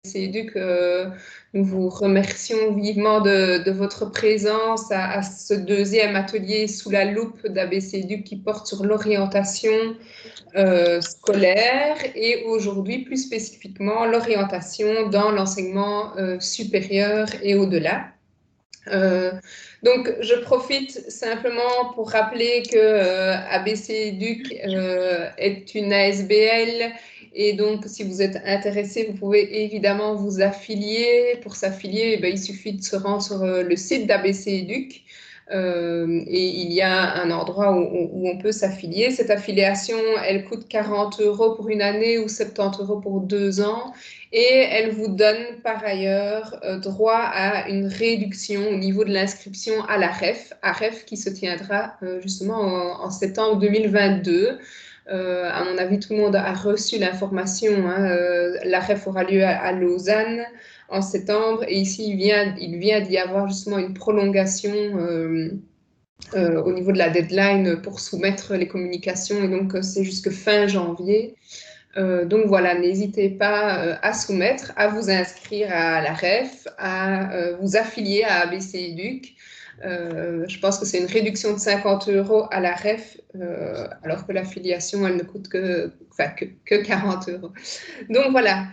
Éduc, nous vous remercions vivement de votre présence à ce deuxième atelier sous la loupe d'ABC Éduc qui porte sur l'orientation scolaire et aujourd'hui plus spécifiquement l'orientation dans l'enseignement supérieur et au-delà. Donc, je profite simplement pour rappeler que ABC Éduc est une ASBL et donc, si vous êtes intéressé, vous pouvez évidemment vous affilier. Pour s'affilier, il suffit de se rendre sur le site d'ABC Éduc et il y a un endroit où on peut s'affilier. Cette affiliation, elle coûte 40 € pour une année ou 70 € pour 2 ans. Et elle vous donne par ailleurs droit à une réduction au niveau de l'inscription à la REF qui se tiendra justement en septembre 2022. À mon avis, tout le monde a reçu l'information. La REF aura lieu à Lausanne en septembre et ici, il vient d'y avoir justement une prolongation au niveau de la deadline pour soumettre les communications et donc c'est jusque fin janvier. Donc voilà, n'hésitez pas à soumettre, à vous inscrire à la REF, à vous affilier à ABC Éduc. Je pense que c'est une réduction de 50 € à la REF, alors que l'affiliation, elle ne coûte que 40 €. Donc voilà,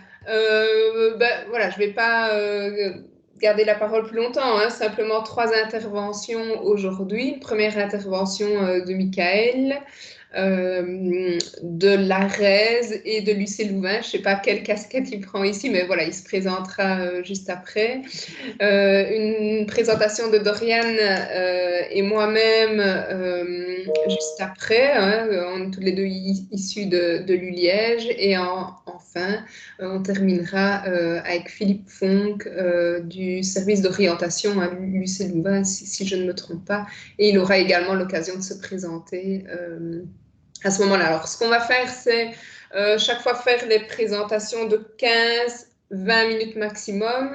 voilà, je ne vais pas garder la parole plus longtemps, simplement 3 interventions aujourd'hui. Une première intervention de Michael, de l'ARES et de Lucé Louvain. Je ne sais pas quelle casquette il prend ici, mais voilà, il se présentera juste après. Une présentation de Dorian et moi-même juste après. On est tous les deux issus de l'ULiège. Et enfin, on terminera avec Philippe Fonck du service d'orientation à Lucé Louvain, si je ne me trompe pas. Et il aura également l'occasion de se présenter à ce moment-là. Alors, ce qu'on va faire, c'est chaque fois faire les présentations de 15-20 minutes maximum.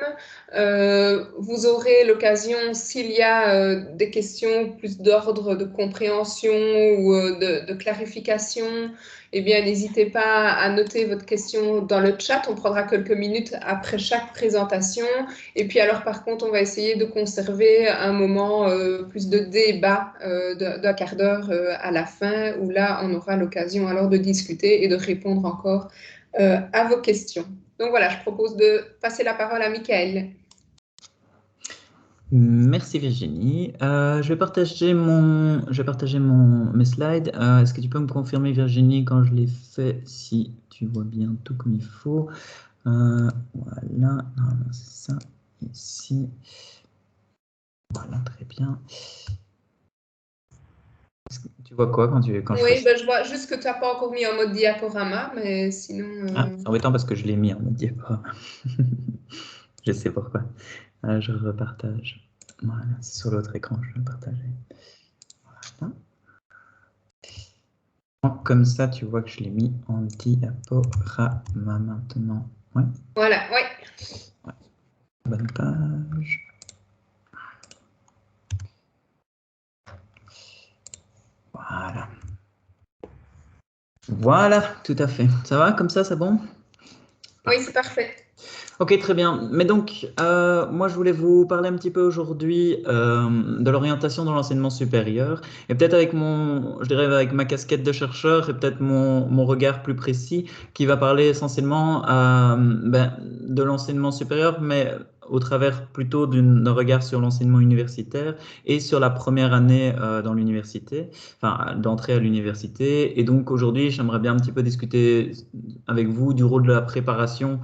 Vous aurez l'occasion, s'il y a des questions plus d'ordre de compréhension ou de clarification, eh bien, n'hésitez pas à noter votre question dans le chat. On prendra quelques minutes après chaque présentation. Et puis alors, par contre, on va essayer de conserver un moment plus de débat d'un quart d'heure à la fin, où là, on aura l'occasion alors de discuter et de répondre encore à vos questions. Donc voilà, je propose de passer la parole à Michael. Merci Virginie. Je vais partager mes slides. Est-ce que tu peux me confirmer, Virginie, quand je les fais, si tu vois bien tout comme il faut? Voilà, normalement c'est ça, ici. Voilà, très bien. Tu vois quoi quand je Oui, je vois juste que tu n'as pas encore mis en mode diaporama, mais sinon... c'est embêtant parce que je l'ai mis en mode diaporama. Je sais pourquoi. Je repartage. Voilà, c'est sur l'autre écran, je vais le partager. Voilà. Comme ça, tu vois que je l'ai mis en diaporama maintenant. Ouais. Voilà, oui. Ouais. Bonne page. Voilà. Voilà, tout à fait. Ça va comme ça, c'est bon? Oui, c'est parfait. Ok, très bien. Mais donc, moi, je voulais vous parler un petit peu aujourd'hui de l'orientation dans l'enseignement supérieur et peut-être avec je dirais avec ma casquette de chercheur et peut-être mon regard plus précis qui va parler essentiellement de l'enseignement supérieur, mais au travers plutôt d'un regard sur l'enseignement universitaire et sur la première année dans l'université, enfin d'entrée à l'université. Et donc aujourd'hui, j'aimerais bien un petit peu discuter avec vous du rôle de la préparation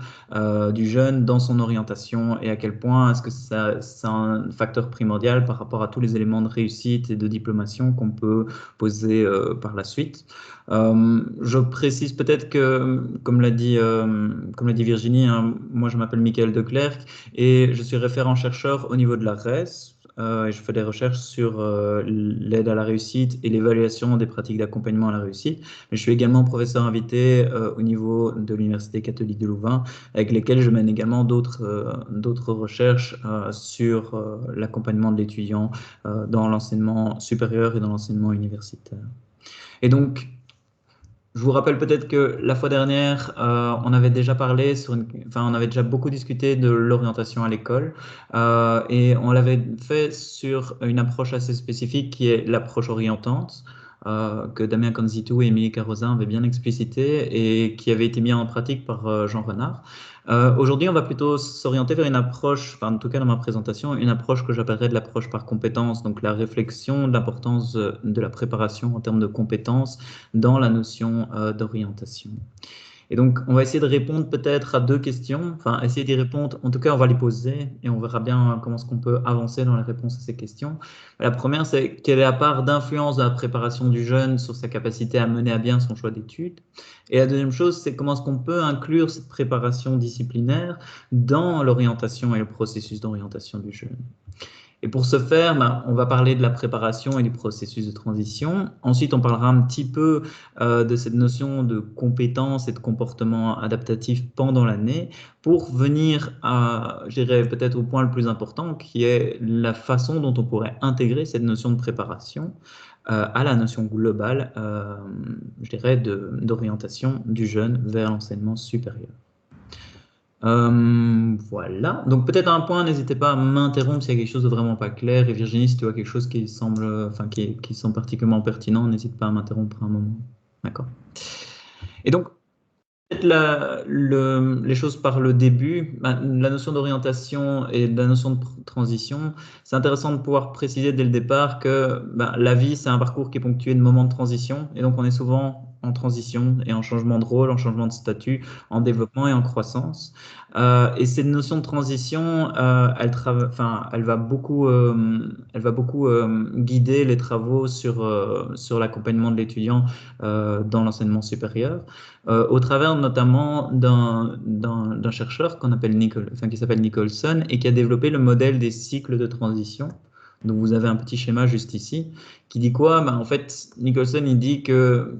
du jeune dans son orientation et à quel point est-ce que c'est un facteur primordial par rapport à tous les éléments de réussite et de diplomation qu'on peut poser par la suite. Je précise peut-être que, comme l'a dit Virginie, moi je m'appelle Michael Declercq et je suis référent chercheur au niveau de la RES. Et je fais des recherches sur l'aide à la réussite et l'évaluation des pratiques d'accompagnement à la réussite. Mais je suis également professeur invité au niveau de l'Université catholique de Louvain, avec lesquels je mène également d'autres recherches sur l'accompagnement de l'étudiant dans l'enseignement supérieur et dans l'enseignement universitaire. Et donc, Je vous rappelle peut-être que la fois dernière, on avait déjà parlé enfin, on avait déjà beaucoup discuté de l'orientation à l'école et on l'avait fait sur une approche assez spécifique qui est l'approche orientante que Damien Canzitou et Émilie Carozin avaient bien explicité et qui avait été mis en pratique par Jean Renard. Aujourd'hui, on va plutôt s'orienter vers une approche, enfin, en tout cas dans ma présentation, une approche que j'appellerais de l'approche par compétences, donc la réflexion de l'importance de la préparation en termes de compétences dans la notion d'orientation. Et donc, on va essayer de répondre peut-être à deux questions, enfin, essayer d'y répondre, en tout cas, on va les poser et on verra bien comment est-ce qu'on peut avancer dans les réponses à ces questions. La première, c'est quelle est la part d'influence de la préparation du jeune sur sa capacité à mener à bien son choix d'études? Et la deuxième chose, c'est comment est-ce qu'on peut inclure cette préparation disciplinaire dans l'orientation et le processus d'orientation du jeune? Et pour ce faire, on va parler de la préparation et du processus de transition. Ensuite, on parlera un petit peu de cette notion de compétences et de comportement adaptatif pendant l'année pour venir à, je dirais, peut-être au point le plus important, qui est la façon dont on pourrait intégrer cette notion de préparation à la notion globale, je dirais, d'orientation du jeune vers l'enseignement supérieur. Voilà. Donc peut-être un point, n'hésitez pas à m'interrompre s'il y a quelque chose de vraiment pas clair. Et Virginie, si tu vois quelque chose qui semble, enfin qui semble particulièrement pertinent, n'hésite pas à m'interrompre un moment. D'accord. Et donc les choses par le début, la notion d'orientation et la notion de transition, c'est intéressant de pouvoir préciser dès le départ que la vie, c'est un parcours qui est ponctué de moments de transition. Et donc, on est souvent en transition et en changement de rôle, en changement de statut, en développement et en croissance. Et cette notion de transition, elle va beaucoup guider les travaux sur l'accompagnement de l'étudiant dans l'enseignement supérieur au travers notamment d'un chercheur qui s'appelle Nicholson et qui a développé le modèle des cycles de transition. Donc vous avez un petit schéma juste ici qui dit quoi? En fait, Nicholson il dit que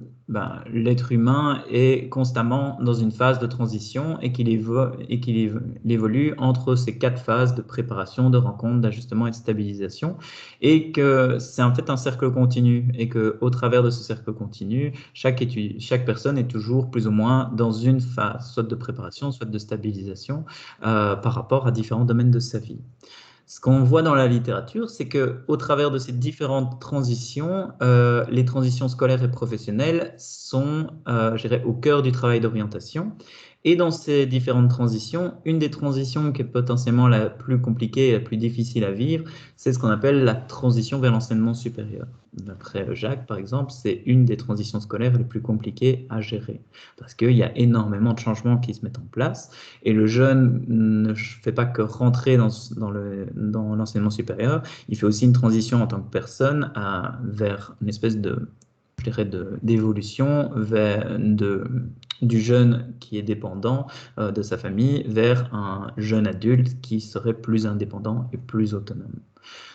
l'être humain est constamment dans une phase de transition et qu'il évolue entre ces 4 phases de préparation, de rencontre, d'ajustement et de stabilisation, et que c'est en fait un cercle continu et que au travers de ce cercle continu, chaque personne est toujours plus ou moins dans une phase, soit de préparation, soit de stabilisation, par rapport à différents domaines de sa vie. Ce qu'on voit dans la littérature, c'est que au travers de ces différentes transitions, les transitions scolaires et professionnelles sont, je dirais, au cœur du travail d'orientation. Et dans ces différentes transitions, une des transitions qui est potentiellement la plus compliquée et la plus difficile à vivre, c'est ce qu'on appelle la transition vers l'enseignement supérieur. D'après Jacques, par exemple, c'est une des transitions scolaires les plus compliquées à gérer parce qu'il y a énormément de changements qui se mettent en place et le jeune ne fait pas que rentrer dans l'enseignement supérieur, il fait aussi une transition en tant que personne vers une espèce de, je dirais, d'évolution du jeune qui est dépendant de sa famille vers un jeune adulte qui serait plus indépendant et plus autonome.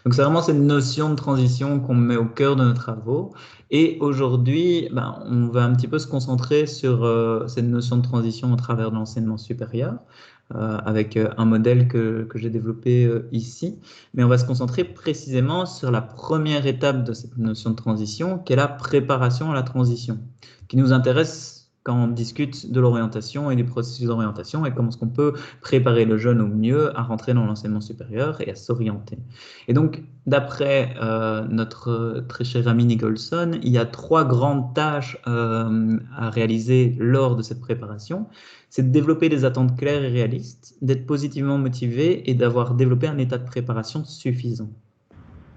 Donc c'est vraiment cette notion de transition qu'on met au cœur de nos travaux. Et aujourd'hui, on va un petit peu se concentrer sur cette notion de transition au travers de l'enseignement supérieur, avec un modèle que j'ai développé ici. Mais on va se concentrer précisément sur la première étape de cette notion de transition, qui est la préparation à la transition, qui nous intéresse quand on discute de l'orientation et du processus d'orientation et comment est-ce qu'on peut préparer le jeune au mieux à rentrer dans l'enseignement supérieur et à s'orienter. Et donc, d'après notre très cher ami Nicholson, il y a 3 grandes tâches à réaliser lors de cette préparation. C'est de développer des attentes claires et réalistes, d'être positivement motivé et d'avoir développé un état de préparation suffisant.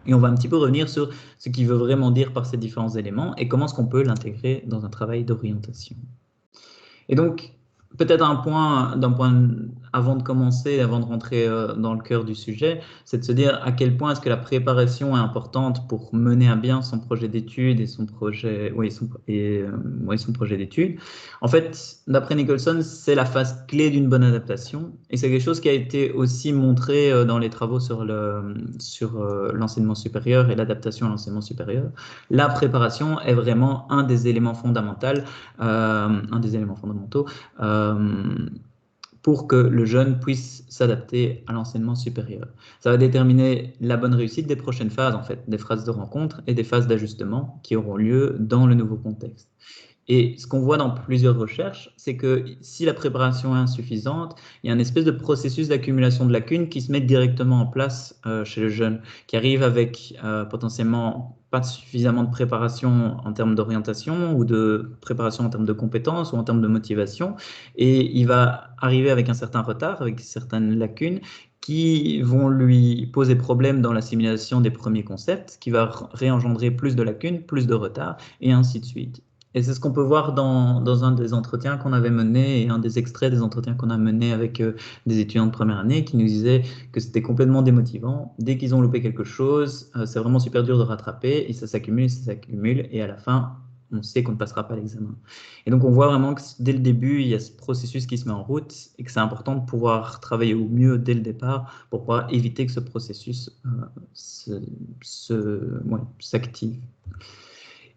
Et on va un petit peu revenir sur ce qu'il veut vraiment dire par ces différents éléments et comment est-ce qu'on peut l'intégrer dans un travail d'orientation. Et donc, peut-être avant de commencer, avant de rentrer dans le cœur du sujet, c'est de se dire à quel point est-ce que la préparation est importante pour mener à bien son projet d'études et son projet d'études. En fait, d'après Nicholson, c'est la phase clé d'une bonne adaptation et c'est quelque chose qui a été aussi montré dans les travaux sur l'enseignement supérieur et l'adaptation à l'enseignement supérieur. La préparation est vraiment un des éléments fondamentaux pour que le jeune puisse s'adapter à l'enseignement supérieur. Ça va déterminer la bonne réussite des prochaines phases, en fait, des phases de rencontre et des phases d'ajustement qui auront lieu dans le nouveau contexte. Et ce qu'on voit dans plusieurs recherches, c'est que si la préparation est insuffisante, il y a un espèce de processus d'accumulation de lacunes qui se met directement en place chez le jeune, qui arrive avec potentiellement pas suffisamment de préparation en termes d'orientation ou de préparation en termes de compétences ou en termes de motivation. Et il va arriver avec un certain retard, avec certaines lacunes qui vont lui poser problème dans l'assimilation des premiers concepts, qui va réengendrer plus de lacunes, plus de retard, et ainsi de suite. Et c'est ce qu'on peut voir dans un des entretiens qu'on avait mené et un des extraits des entretiens qu'on a menés avec des étudiants de première année qui nous disaient que c'était complètement démotivant. Dès qu'ils ont loupé quelque chose, c'est vraiment super dur de rattraper et ça s'accumule et à la fin, on sait qu'on ne passera pas l'examen. Et donc, on voit vraiment que dès le début, il y a ce processus qui se met en route et que c'est important de pouvoir travailler au mieux dès le départ pour pouvoir éviter que ce processus s'active.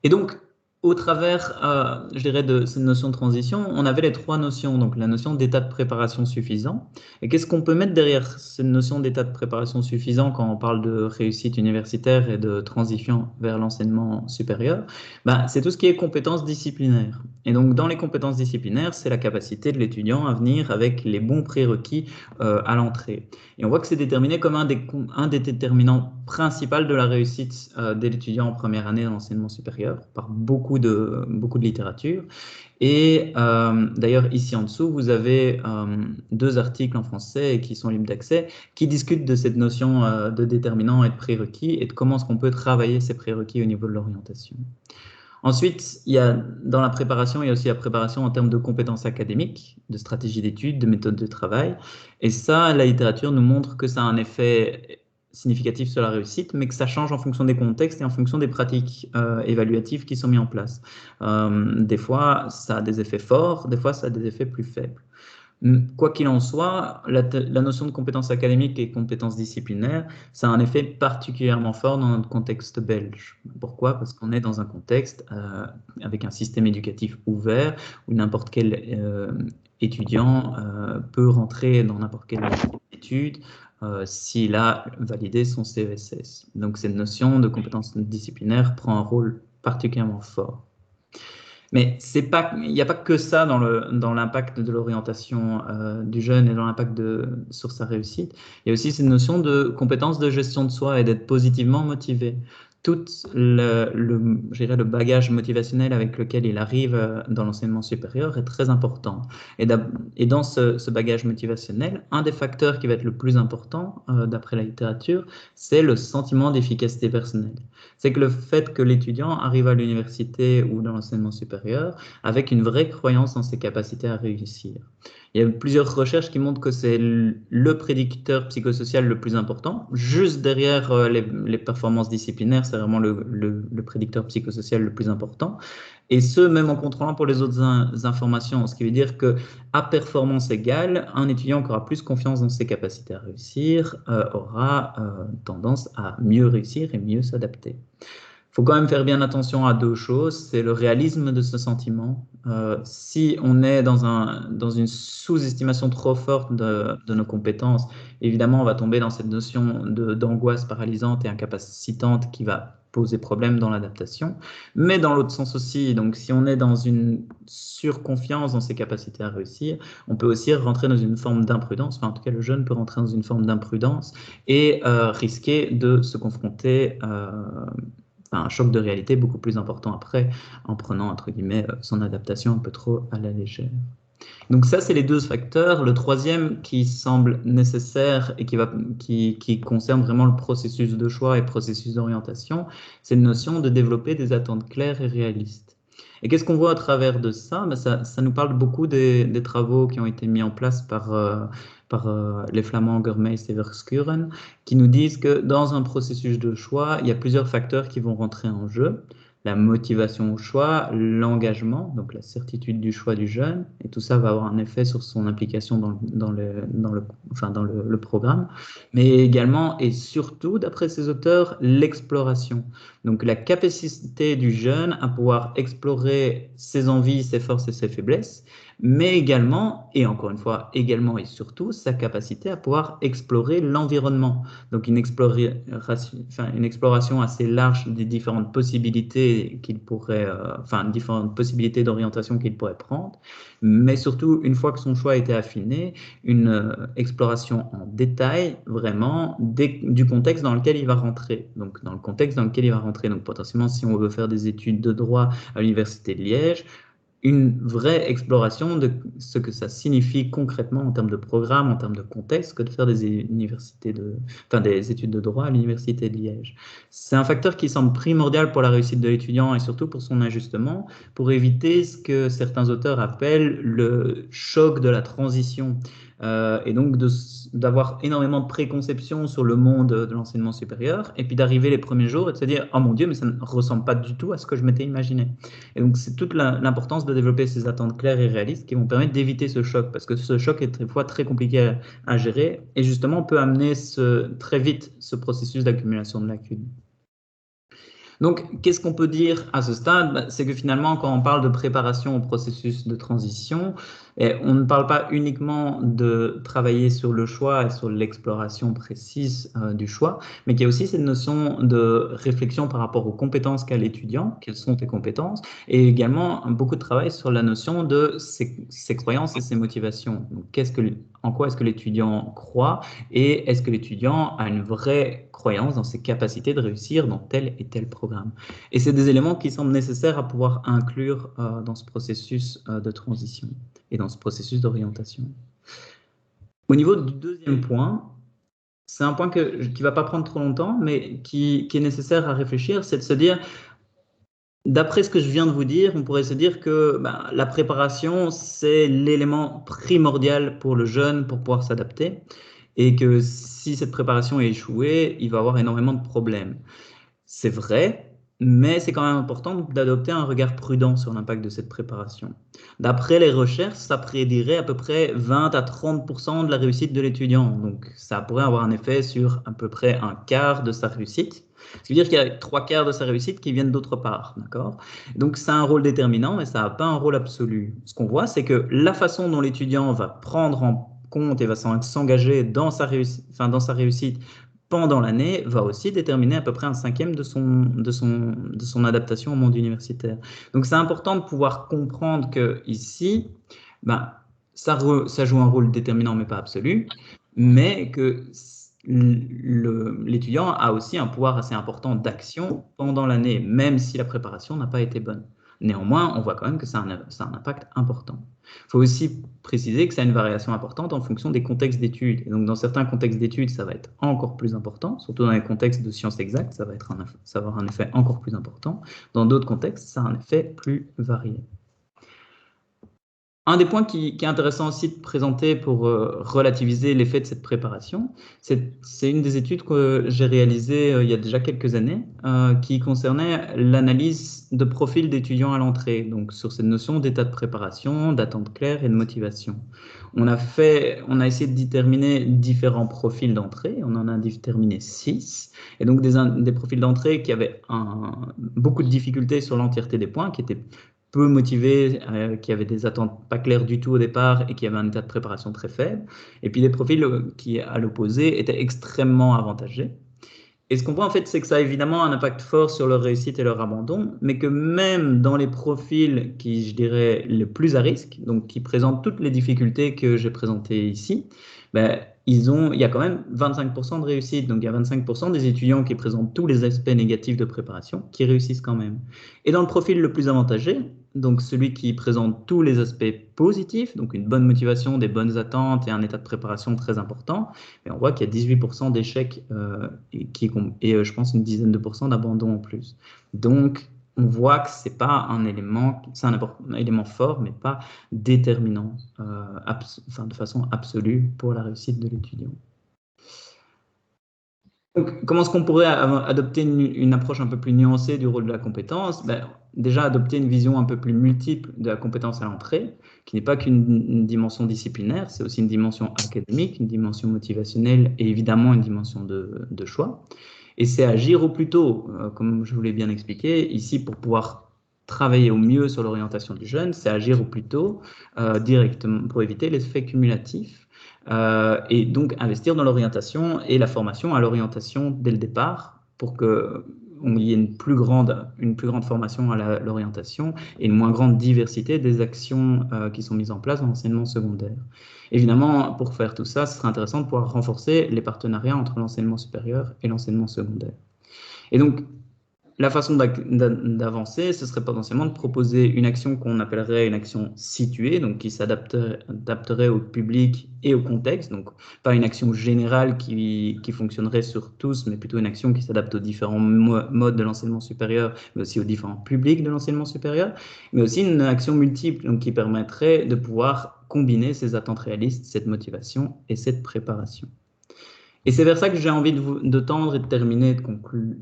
Et donc, au travers, je dirais, de cette notion de transition, on avait les trois notions, donc la notion d'état de préparation suffisant. Et qu'est-ce qu'on peut mettre derrière cette notion d'état de préparation suffisant quand on parle de réussite universitaire et de transition vers l'enseignement supérieur? Ben, c'est tout ce qui est compétences disciplinaires. Et donc, dans les compétences disciplinaires, c'est la capacité de l'étudiant à venir avec les bons prérequis à l'entrée. Et on voit que c'est déterminé comme un des déterminants principaux de la réussite de l'étudiant en première année de l'enseignement supérieur par beaucoup de littérature. Et d'ailleurs, ici en dessous, vous avez deux articles en français qui sont libres d'accès qui discutent de cette notion de déterminant et de prérequis et de comment est-ce qu'on peut travailler ces prérequis au niveau de l'orientation. Ensuite, dans la préparation, il y a aussi la préparation en termes de compétences académiques, de stratégie d'études, de méthodes de travail. Et ça, la littérature nous montre que ça a un effet significatif sur la réussite, mais que ça change en fonction des contextes et en fonction des pratiques évaluatives qui sont mises en place. Des fois, ça a des effets forts, des fois, ça a des effets plus faibles. Quoi qu'il en soit, la notion de compétences académiques et compétences disciplinaires, ça a un effet particulièrement fort dans notre contexte belge. Pourquoi? Parce qu'on est dans un contexte avec un système éducatif ouvert où n'importe quel étudiant peut rentrer dans n'importe quelle étude s'il a validé son CESS. Donc cette notion de compétences disciplinaires prend un rôle particulièrement fort. Mais il n'y a pas que ça dans l'impact de l'orientation du jeune et dans l'impact sur sa réussite. Il y a aussi cette notion de compétence de gestion de soi et d'être positivement motivé. Tout je dirais, le bagage motivationnel avec lequel il arrive dans l'enseignement supérieur est très important. Et dans ce bagage motivationnel, un des facteurs qui va être le plus important, d'après la littérature, c'est le sentiment d'efficacité personnelle. C'est que le fait que l'étudiant arrive à l'université ou dans l'enseignement supérieur avec une vraie croyance en ses capacités à réussir. Il y a plusieurs recherches qui montrent que c'est le prédicteur psychosocial le plus important. Juste derrière les performances disciplinaires, c'est vraiment le prédicteur psychosocial le plus important. Et ce, même en contrôlant pour les autres informations. Ce qui veut dire qu'à performance égale, un étudiant qui aura plus confiance dans ses capacités à réussir aura tendance à mieux réussir et mieux s'adapter. Il faut quand même faire bien attention à deux choses. C'est le réalisme de ce sentiment. Si on est dans une sous-estimation trop forte de nos compétences, évidemment, on va tomber dans cette notion d'angoisse paralysante et incapacitante qui va poser problème dans l'adaptation. Mais dans l'autre sens aussi, donc si on est dans une surconfiance dans ses capacités à réussir, on peut aussi rentrer dans une forme d'imprudence. Enfin, en tout cas, le jeune peut rentrer dans une forme d'imprudence et risquer de se confronter un choc de réalité beaucoup plus important après, en prenant, entre guillemets, son adaptation un peu trop à la légère. Donc ça, c'est les deux facteurs. Le troisième qui semble nécessaire et qui concerne vraiment le processus de choix et le processus d'orientation, c'est une notion de développer des attentes claires et réalistes. Et qu'est-ce qu'on voit à travers de ça? Ça nous parle beaucoup des travaux qui ont été mis en place par les Flamands Germeis et Verschuren, qui nous disent que dans un processus de choix, il y a plusieurs facteurs qui vont rentrer en jeu. La motivation au choix, l'engagement, donc la certitude du choix du jeune, et tout ça va avoir un effet sur son implication dans le programme, mais également et surtout, d'après ces auteurs, l'exploration. Donc la capacité du jeune à pouvoir explorer ses envies, ses forces et ses faiblesses, mais également, et encore une fois, également et surtout, sa capacité à pouvoir explorer l'environnement. Donc une exploration assez large des différentes possibilités qu'il pourrait, différentes possibilités d'orientation qu'il pourrait prendre, mais surtout, une fois que son choix a été affiné, une exploration en détail, vraiment, du contexte dans lequel il va rentrer. Donc, dans le contexte dans lequel il va rentrer. Donc, potentiellement, si on veut faire des études de droit à l'Université de Liège, une vraie exploration de ce que ça signifie concrètement en termes de programme, en termes de contexte, que de faire des des études de droit à l'Université de Liège. C'est un facteur qui semble primordial pour la réussite de l'étudiant et surtout pour son ajustement, pour éviter ce que certains auteurs appellent le choc de la transition. Et donc d'avoir énormément de préconceptions sur le monde de l'enseignement supérieur, et puis d'arriver les premiers jours et de se dire « Oh mon Dieu, mais ça ne ressemble pas du tout à ce que je m'étais imaginé ». Et donc c'est toute l'importance de développer ces attentes claires et réalistes qui vont permettre d'éviter ce choc, parce que ce choc est des fois très compliqué à gérer, et justement peut amener très vite ce processus d'accumulation de lacunes. Donc, qu'est-ce qu'on peut dire à ce stade? C'est que finalement, quand on parle de préparation au processus de transition, on ne parle pas uniquement de travailler sur le choix et sur l'exploration précise du choix, mais qu'il y a aussi cette notion de réflexion par rapport aux compétences qu'a l'étudiant, quelles sont tes compétences, et également beaucoup de travail sur la notion de ses croyances et ses motivations. Donc, en quoi est-ce que l'étudiant croit et est-ce que l'étudiant a une vraie croyance dans ses capacités de réussir dans tel et tel programme. Et c'est des éléments qui semblent nécessaires à pouvoir inclure dans ce processus de transition et dans ce processus d'orientation. Au niveau du deuxième point, c'est un point qui ne va pas prendre trop longtemps, mais qui est nécessaire à réfléchir, c'est de se dire, d'après ce que je viens de vous dire, on pourrait se dire que la préparation, c'est l'élément primordial pour le jeune pour pouvoir s'adapter et que si cette préparation est échouée, il va avoir énormément de problèmes. C'est vrai, mais c'est quand même important d'adopter un regard prudent sur l'impact de cette préparation. D'après les recherches, ça prédirait à peu près 20 à 30% de la réussite de l'étudiant. Donc, ça pourrait avoir un effet sur à peu près un quart de sa réussite. Ce qui veut dire qu'il y a 3/4 de sa réussite qui viennent d'autre part, d'accord? Donc, ça a un rôle déterminant, mais ça n'a pas un rôle absolu. Ce qu'on voit, c'est que la façon dont l'étudiant va prendre en compte et va s'engager dans sa réussite pendant l'année va aussi déterminer à peu près un cinquième de son adaptation au monde universitaire. Donc, c'est important de pouvoir comprendre que ici, ça joue un rôle déterminant, mais pas absolu, mais que l'étudiant a aussi un pouvoir assez important d'action pendant l'année, même si la préparation n'a pas été bonne. Néanmoins, on voit quand même que ça a un impact important. Il faut aussi préciser que ça a une variation importante en fonction des contextes d'études. Et donc, dans certains contextes d'études, ça va être encore plus important, surtout dans les contextes de sciences exactes, ça va avoir un effet encore plus important. Dans d'autres contextes, ça a un effet plus varié. Un des points qui est intéressant aussi de présenter pour relativiser l'effet de cette préparation, c'est une des études que j'ai réalisées il y a déjà quelques années, qui concernait l'analyse de profil d'étudiants à l'entrée, donc sur cette notion d'état de préparation, d'attente claire et de motivation. On a essayé de déterminer différents profils d'entrée, on en a déterminé 6, et donc des profils d'entrée qui avaient beaucoup de difficultés sur l'entièreté des points, qui étaient peu motivés, qui avaient des attentes pas claires du tout au départ et qui avaient un état de préparation très faible. Et puis des profils qui, à l'opposé, étaient extrêmement avantagés. Et ce qu'on voit en fait, c'est que ça a évidemment un impact fort sur leur réussite et leur abandon, mais que même dans les profils qui, je dirais, les plus à risque, donc qui présentent toutes les difficultés que j'ai présentées ici, il y a quand même 25% de réussite. Donc, il y a 25% des étudiants qui présentent tous les aspects négatifs de préparation qui réussissent quand même. Et dans le profil le plus avantagé, donc celui qui présente tous les aspects positifs, donc une bonne motivation, des bonnes attentes et un état de préparation très important, on voit qu'il y a 18% d'échecs et je pense une dizaine de pourcents d'abandon en plus. Donc, on voit que c'est pas un élément, c'est un élément fort, mais pas déterminant de façon absolue pour la réussite de l'étudiant. Donc, comment est-ce qu'on pourrait adopter une approche un peu plus nuancée du rôle de la compétence? Déjà, adopter une vision un peu plus multiple de la compétence à l'entrée, qui n'est pas qu'une dimension disciplinaire, c'est aussi une dimension académique, une dimension motivationnelle et évidemment une dimension de choix. Et c'est agir au plus tôt, comme je vous l'ai bien expliqué, ici pour pouvoir travailler au mieux sur l'orientation du jeune, c'est agir au plus tôt directement pour éviter l'effet cumulatif et donc investir dans l'orientation et la formation à l'orientation dès le départ pour que il y ait une plus grande formation à l'orientation et une moins grande diversité des actions qui sont mises en place dans l'enseignement secondaire. Évidemment, pour faire tout ça, ce serait intéressant de pouvoir renforcer les partenariats entre l'enseignement supérieur et l'enseignement secondaire. Et donc, la façon d'avancer, ce serait potentiellement de proposer une action qu'on appellerait une action située, donc qui s'adapterait au public et au contexte, donc pas une action générale qui fonctionnerait sur tous, mais plutôt une action qui s'adapte aux différents modes de l'enseignement supérieur, mais aussi aux différents publics de l'enseignement supérieur, mais aussi une action multiple, donc qui permettrait de pouvoir combiner ces attentes réalistes, cette motivation et cette préparation. Et c'est vers ça que j'ai envie de tendre et de terminer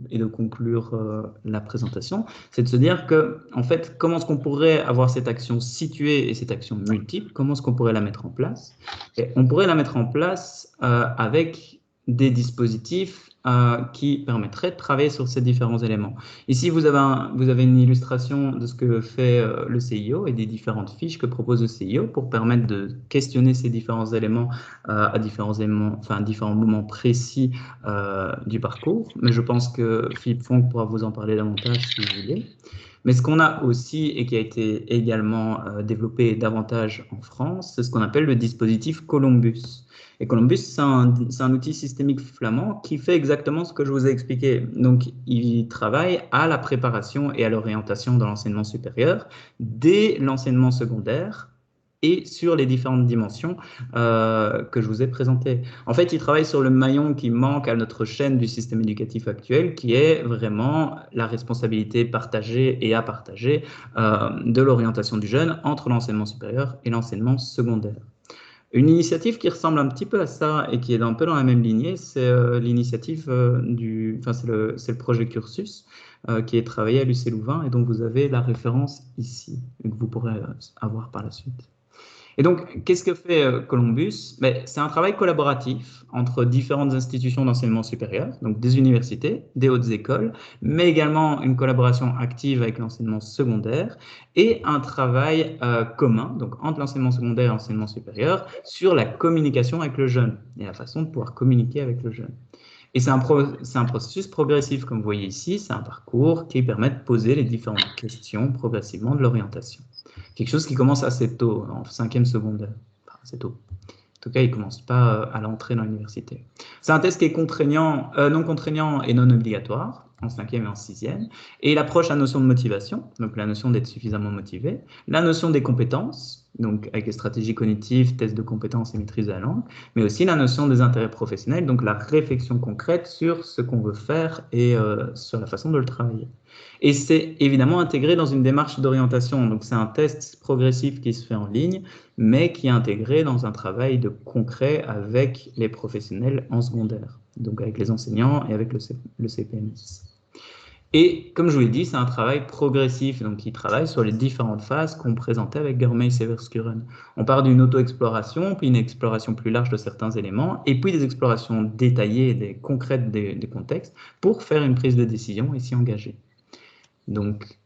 et de conclure la présentation, c'est de se dire que, en fait, comment est-ce qu'on pourrait avoir cette action située et cette action multiple, comment est-ce qu'on pourrait la mettre en place? Et on pourrait la mettre en place avec des dispositifs qui permettraient de travailler sur ces différents éléments. Ici, vous avez une illustration de ce que fait le CIO et des différentes fiches que propose le CIO pour permettre de questionner ces différents éléments à différents moments précis du parcours. Mais je pense que Philippe Fonck pourra vous en parler davantage si vous voulez. Mais ce qu'on a aussi et qui a été également développé davantage en France, c'est ce qu'on appelle le dispositif Columbus. Et Columbus, c'est un outil systémique flamand qui fait exactement ce que je vous ai expliqué. Donc, il travaille à la préparation et à l'orientation dans l'enseignement supérieur dès l'enseignement secondaire et sur les différentes dimensions que je vous ai présentées. En fait, il travaille sur le maillon qui manque à notre chaîne du système éducatif actuel, qui est vraiment la responsabilité partagée et à partager de l'orientation du jeune entre l'enseignement supérieur et l'enseignement secondaire. Une initiative qui ressemble un petit peu à ça et qui est un peu dans la même lignée, c'est l'initiative c'est le projet Cursus qui est travaillé à l'UC Louvain et dont vous avez la référence ici et que vous pourrez avoir par la suite. Et donc, qu'est-ce que fait Columbus? C'est un travail collaboratif entre différentes institutions d'enseignement supérieur, donc des universités, des hautes écoles, mais également une collaboration active avec l'enseignement secondaire et un travail commun, donc entre l'enseignement secondaire et l'enseignement supérieur, sur la communication avec le jeune et la façon de pouvoir communiquer avec le jeune. Et c'est un processus progressif, comme vous voyez ici, c'est un parcours qui permet de poser les différentes questions progressivement de l'orientation. Quelque chose qui commence assez tôt, en 5e secondaire. Enfin, assez tôt. En tout cas, il ne commence pas à l'entrée dans l'université. C'est un test qui est non contraignant et non obligatoire, en 5e et en 6e. Et il approche la notion de motivation, donc la notion d'être suffisamment motivé, la notion des compétences, donc avec les stratégies cognitives, tests de compétences et maîtrise de la langue, mais aussi la notion des intérêts professionnels, donc la réflexion concrète sur ce qu'on veut faire et sur la façon de le travailler. Et c'est évidemment intégré dans une démarche d'orientation. Donc, c'est un test progressif qui se fait en ligne, mais qui est intégré dans un travail de concret avec les professionnels en secondaire, donc avec les enseignants et avec le CPMS. Et comme je vous l'ai dit, c'est un travail progressif, donc qui travaille sur les différentes phases qu'on présentait avec Germain et Severskuren. On part d'une auto-exploration, puis une exploration plus large de certains éléments, et puis des explorations détaillées et concrètes des contextes pour faire une prise de décision et s'y engager. Donc,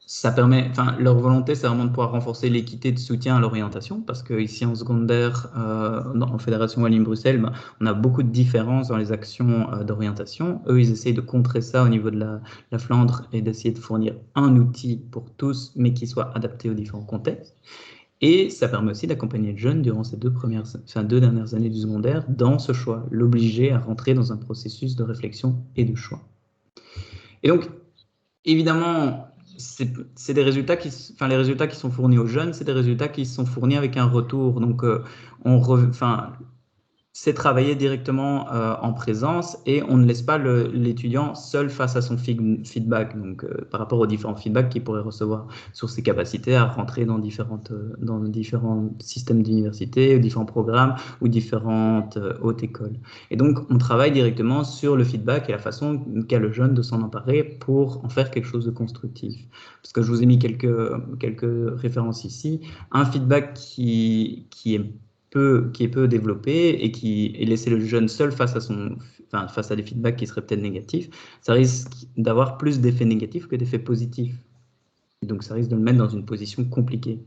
ça permet, leur volonté, c'est vraiment de pouvoir renforcer l'équité de soutien à l'orientation, parce qu'ici en secondaire, en Fédération Wallonie-Bruxelles, on a beaucoup de différences dans les actions d'orientation. Eux, ils essayent de contrer ça au niveau de la Flandre et d'essayer de fournir un outil pour tous, mais qui soit adapté aux différents contextes. Et ça permet aussi d'accompagner le jeune durant ces deux dernières années du secondaire dans ce choix, l'obliger à rentrer dans un processus de réflexion et de choix. Et donc, évidemment, c'est des résultats les résultats qui sont fournis aux jeunes, c'est des résultats qui sont fournis avec un retour. Donc, c'est travailler directement en présence et on ne laisse pas l'étudiant seul face à son feedback, donc par rapport aux différents feedbacks qu'il pourrait recevoir sur ses capacités à rentrer dans différents systèmes d'université, différents programmes ou différentes hautes écoles. Et donc, on travaille directement sur le feedback et la façon qu'a le jeune de s'en emparer pour en faire quelque chose de constructif. Parce que je vous ai mis quelques références ici. Un feedback qui est peu développé et laisser le jeune seul face à des feedbacks qui seraient peut-être négatifs, ça risque d'avoir plus d'effets négatifs que d'effets positifs. Donc, ça risque de le mettre dans une position compliquée.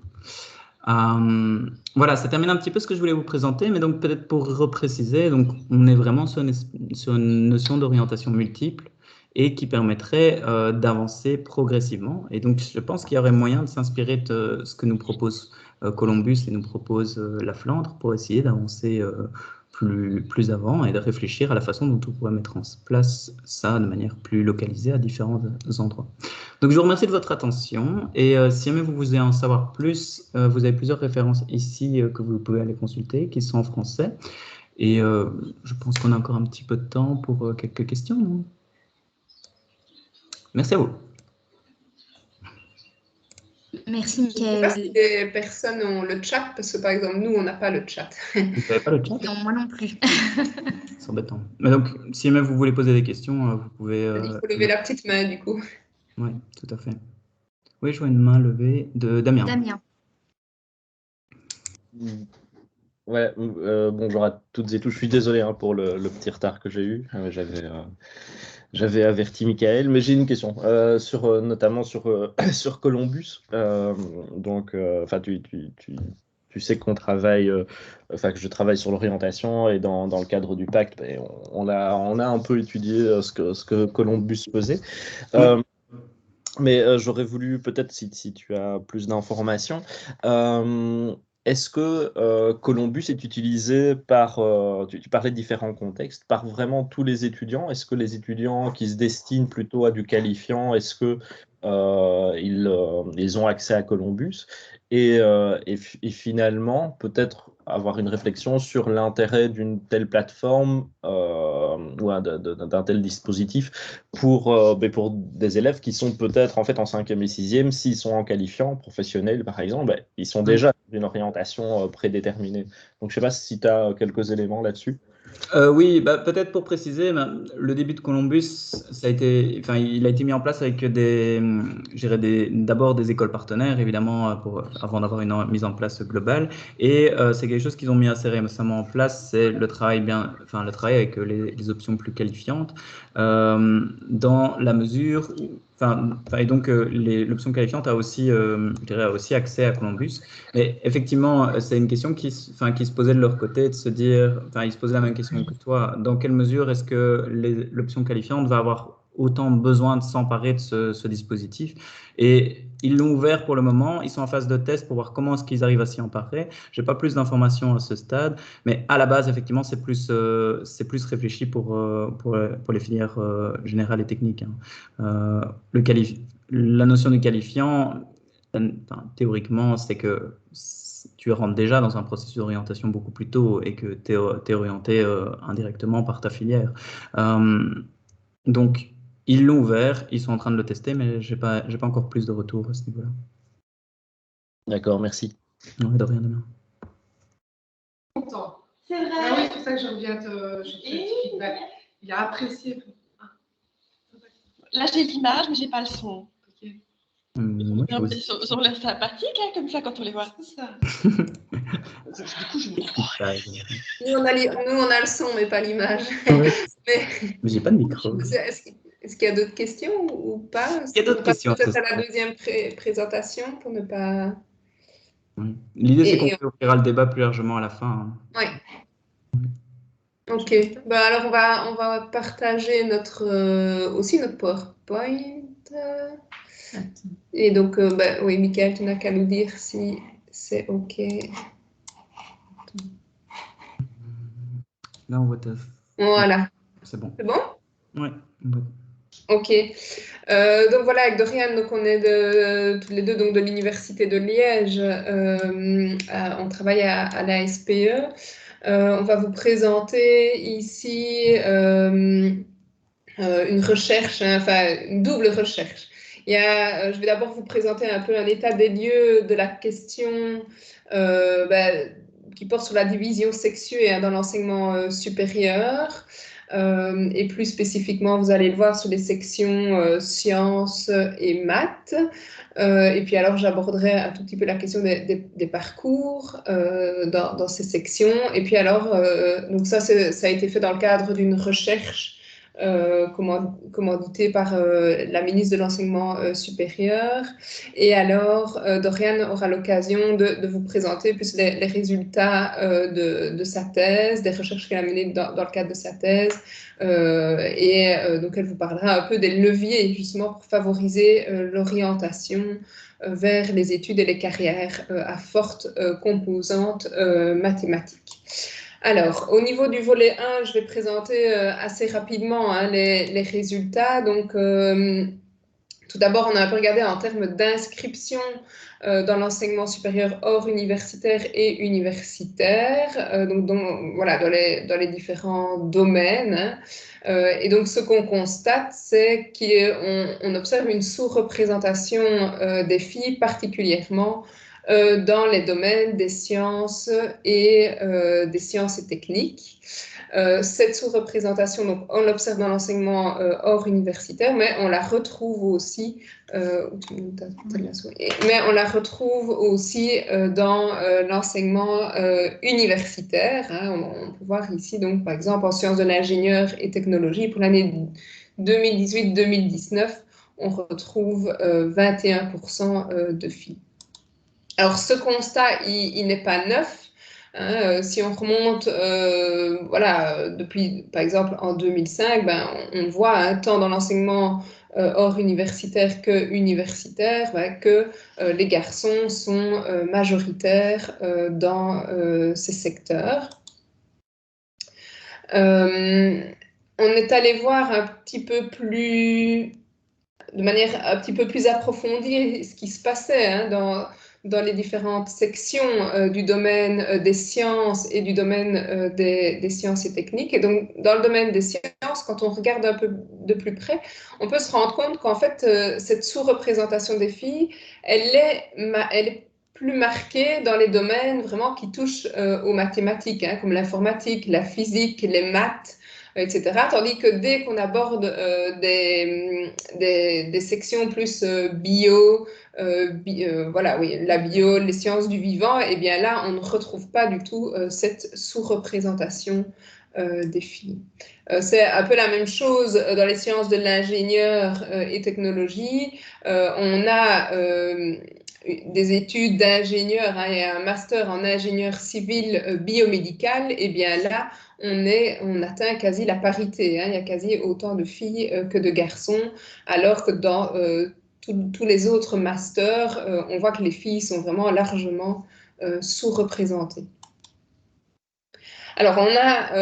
Voilà, ça termine un petit peu ce que je voulais vous présenter, mais donc peut-être pour repréciser, donc on est vraiment sur une notion d'orientation multiple et qui permettrait d'avancer progressivement. Et donc, je pense qu'il y aurait moyen de s'inspirer de ce que nous propose Columbus et nous propose la Flandre pour essayer d'avancer plus avant et de réfléchir à la façon dont on pourrait mettre en place ça de manière plus localisée à différents endroits. Donc, je vous remercie de votre attention et si jamais vous voulez en savoir plus, vous avez plusieurs références ici que vous pouvez aller consulter qui sont en français. Et je pense qu'on a encore un petit peu de temps pour quelques questions. Non? Merci à vous. Merci, Michael. Si les personnes ont le chat, parce que par exemple, nous, on n'a pas le chat. Vous n'avez pas le chat? Non, moi non plus. C'est embêtant. Mais donc, si jamais vous voulez poser des questions, vous pouvez... Il faut lever la petite main, du coup. Oui, tout à fait. Oui, je vois une main levée de Damien. Damien. Ouais, bonjour à toutes et tous. Je suis désolé pour le petit retard que j'ai eu. J'avais averti Michael, mais j'ai une question notamment sur Columbus. Tu sais qu'on travaille, que je travaille sur l'orientation et dans le cadre du pacte, on a un peu étudié ce que Columbus faisait. Oui. Mais j'aurais voulu peut-être, si tu as plus d'informations, est-ce que Columbus est utilisé par, tu parlais de différents contextes, par vraiment tous les étudiants? Est-ce que les étudiants qui se destinent plutôt à du qualifiant, est-ce que ils ont accès à Columbus? Et finalement, peut-être avoir une réflexion sur l'intérêt d'une telle plateforme ou d'un tel dispositif pour des élèves qui sont peut-être en fait en 5e et 6e, s'ils sont en qualifiant professionnel par exemple, ils sont déjà d'une orientation prédéterminée. Donc je ne sais pas si tu as quelques éléments là-dessus. Oui, peut-être pour préciser, le début de Columbus, il a été mis en place avec d'abord des écoles partenaires, évidemment, avant d'avoir une mise en place globale. Et c'est quelque chose qu'ils ont mis assez récemment en place, c'est le travail avec les options plus qualifiantes, dans la mesure où, et donc l'option qualifiante a aussi, a aussi accès à Columbus. Mais effectivement, c'est une question qui se posait de leur côté, de se dire, ils se posaient la même question que toi. Dans quelle mesure est-ce que l'option qualifiante va avoir autant besoin de s'emparer de ce dispositif? Et ils l'ont ouvert pour le moment. Ils sont en phase de test pour voir comment est-ce qu'ils arrivent à s'y emparer. Je n'ai pas plus d'informations à ce stade, mais à la base, effectivement, c'est plus réfléchi pour les filières générales et techniques. La notion de qualifiant, théoriquement, c'est que tu rentres déjà dans un processus d'orientation beaucoup plus tôt et que tu es orienté indirectement par ta filière. Donc, ils l'ont ouvert, ils sont en train de le tester, mais je n'ai pas encore plus de retours à ce niveau-là. D'accord, merci. Non, de rien, demain. C'est vrai. Ah oui, c'est pour ça que je reviens feedback. Il a apprécié. Là, j'ai l'image, mais j'ai pas le son. Okay. Moi, Sur la sympathique, comme ça, quand on les voit. C'est ça. Du coup, je me crois. Nous, on a le son, mais pas l'image. Ouais. Mais j'ai pas de micro. Est-ce qu'il y a d'autres questions ou pas? Il y a d'autres questions. Peut-être à la deuxième présentation pour ne pas... Oui. L'idée, c'est qu'on ouvrira le débat plus largement à la fin. Oui. Ok. Alors, on va partager aussi notre PowerPoint. Et donc, oui, Michael, tu n'as qu'à nous dire si c'est OK. Là, on voit Voilà. C'est bon. C'est bon? Oui. Ok. Donc voilà, avec Dorian, donc on est tous les deux donc de l'Université de Liège. On travaille à la SPE. On va vous présenter ici une recherche, une double recherche. Je vais d'abord vous présenter un peu un état des lieux de la question qui porte sur la division sexuée dans l'enseignement supérieur. Et plus spécifiquement, vous allez le voir sur les sections sciences et maths. Et puis alors, j'aborderai un tout petit peu la question des parcours dans ces sections. Et puis alors, donc ça a été fait dans le cadre d'une recherche commandité par la ministre de l'Enseignement supérieur. Et alors, Doriane aura l'occasion de vous présenter plus les résultats de sa thèse, des recherches qu'elle a menées dans le cadre de sa thèse. Donc, elle vous parlera un peu des leviers, justement, pour favoriser l'orientation vers les études et les carrières à forte composante mathématique. Alors, au niveau du volet 1, je vais présenter assez rapidement les résultats. Donc, tout d'abord, on a un peu regardé en termes d'inscription dans l'enseignement supérieur hors universitaire et universitaire, voilà, dans les différents domaines. Et donc, ce qu'on constate, c'est qu'on observe une sous-représentation des filles, particulièrement dans les domaines des sciences et techniques. Cette sous-représentation, donc, on l'observe dans l'enseignement hors universitaire, mais on la retrouve aussi, dans l'enseignement universitaire. On peut voir ici, donc, par exemple, en sciences de l'ingénieur et technologie, pour l'année 2018-2019, on retrouve 21% de filles. Alors, ce constat, il n'est pas neuf. Si on remonte, voilà, depuis, par exemple, en 2005, on voit tant dans l'enseignement hors universitaire que universitaire, que les garçons sont majoritaires dans ces secteurs. On est allé voir de manière un petit peu plus approfondie ce qui se passait dans les différentes sections du domaine des sciences et du domaine des sciences et techniques. Et donc, dans le domaine des sciences, quand on regarde un peu de plus près, on peut se rendre compte qu'en fait, cette sous-représentation des filles, elle est plus marquée dans les domaines vraiment qui touchent aux mathématiques, comme l'informatique, la physique, les maths, etc. Tandis que dès qu'on aborde des sections plus bio, voilà, oui, la bio, les sciences du vivant, et bien là, on ne retrouve pas du tout cette sous-représentation des filles. C'est un peu la même chose dans les sciences de l'ingénieur et technologie. On a des études d'ingénieur et un master en ingénieur civil biomédical, et bien là, on atteint quasi la parité. Il y a quasi autant de filles que de garçons, alors que dans tous les autres masters, on voit que les filles sont vraiment largement sous-représentées. Alors, on a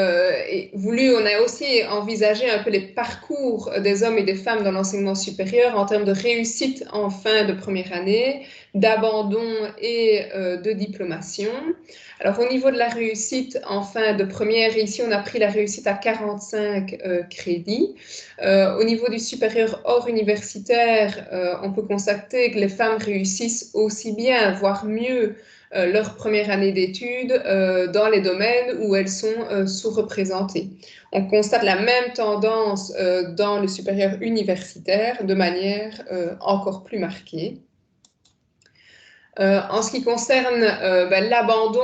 aussi envisagé un peu les parcours des hommes et des femmes dans l'enseignement supérieur en termes de réussite en fin de première année, d'abandon et de diplomation. Alors, au niveau de la réussite en fin de première, ici, on a pris la réussite à 45 crédits. Au niveau du supérieur hors universitaire, on peut constater que les femmes réussissent aussi bien, voire mieux, leur première année d'études dans les domaines où elles sont sous-représentées. On constate la même tendance dans le supérieur universitaire de manière encore plus marquée. En ce qui concerne l'abandon,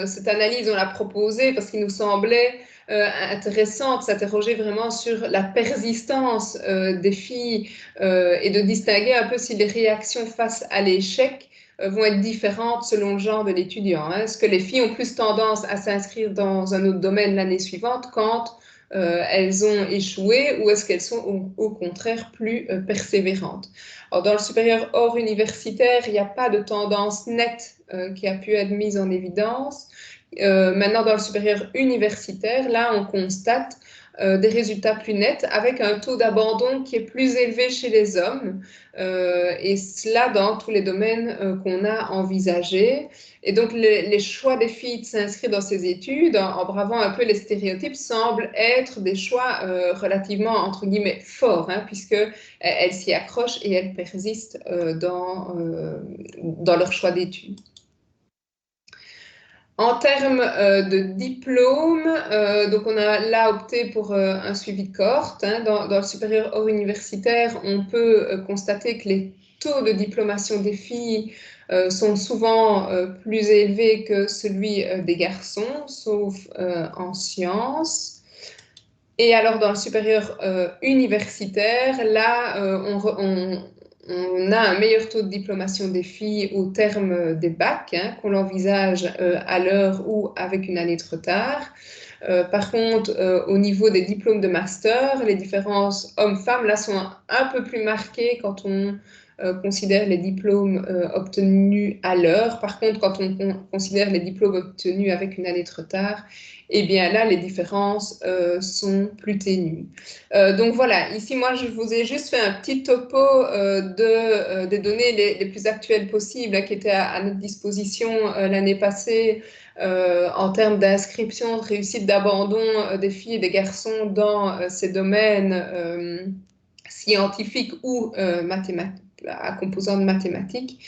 cette analyse, on l'a proposée parce qu'il nous semblait intéressant de s'interroger vraiment sur la persistance des filles et de distinguer un peu si les réactions face à l'échec vont être différentes selon le genre de l'étudiant. Est-ce que les filles ont plus tendance à s'inscrire dans un autre domaine l'année suivante quand elles ont échoué, ou est-ce qu'elles sont au contraire plus persévérantes? Alors, dans le supérieur hors universitaire, il n'y a pas de tendance nette qui a pu être mise en évidence. Maintenant, dans le supérieur universitaire, là, on constate des résultats plus nets avec un taux d'abandon qui est plus élevé chez les hommes, et cela dans tous les domaines qu'on a envisagés. Et donc, les choix des filles de s'inscrire dans ces études, en bravant un peu les stéréotypes, semblent être des choix relativement, entre guillemets, forts, puisqu'elles s'y accrochent et elles persistent dans leur choix d'études. En termes de diplôme, donc on a là opté pour un suivi de cohorte. Dans le supérieur hors universitaire, on peut constater que les taux de diplomation des filles sont souvent plus élevés que celui des garçons, sauf en sciences. Et alors, dans le supérieur universitaire, là, on a un meilleur taux de diplomation des filles au terme des bacs, hein, qu'on l'envisage à l'heure ou avec une année de retard. Par contre, au niveau des diplômes de master, les différences hommes-femmes là sont un peu plus marquées quand on considère les diplômes obtenus à l'heure. Par contre, quand on considère les diplômes obtenus avec une année de retard, eh bien là, les différences sont plus ténues. Donc voilà, ici, moi, je vous ai juste fait un petit topo des données les plus actuelles possibles, hein, qui étaient à notre disposition l'année passée en termes d'inscription, de réussite, d'abandon des filles et des garçons dans ces domaines scientifiques ou mathématiques, à composante mathématique.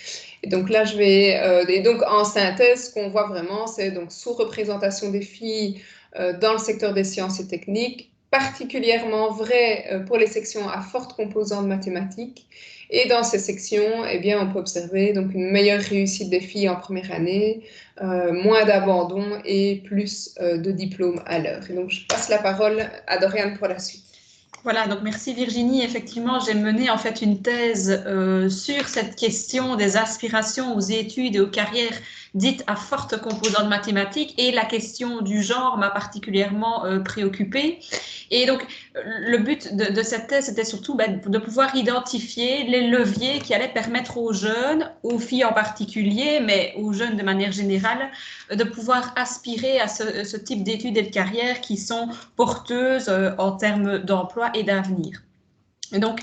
Et donc là, et donc en synthèse, ce qu'on voit vraiment, c'est donc sous-représentation des filles dans le secteur des sciences et techniques, particulièrement vrai pour les sections à forte composante mathématique. Et dans ces sections, eh bien, on peut observer donc une meilleure réussite des filles en première année, moins d'abandon et plus de diplômes à l'heure. Et donc, je passe la parole à Doriane pour la suite. Voilà, donc merci Virginie. Effectivement, j'ai mené en fait une thèse sur cette question des aspirations aux études et aux carrières dites à forte composante mathématique, et la question du genre m'a particulièrement préoccupée. Et donc, le but de cette thèse, c'était surtout de pouvoir identifier les leviers qui allaient permettre aux jeunes, aux filles en particulier, mais aux jeunes de manière générale, de pouvoir aspirer à ce type d'études et de carrières qui sont porteuses en termes d'emploi et d'avenir. Et donc,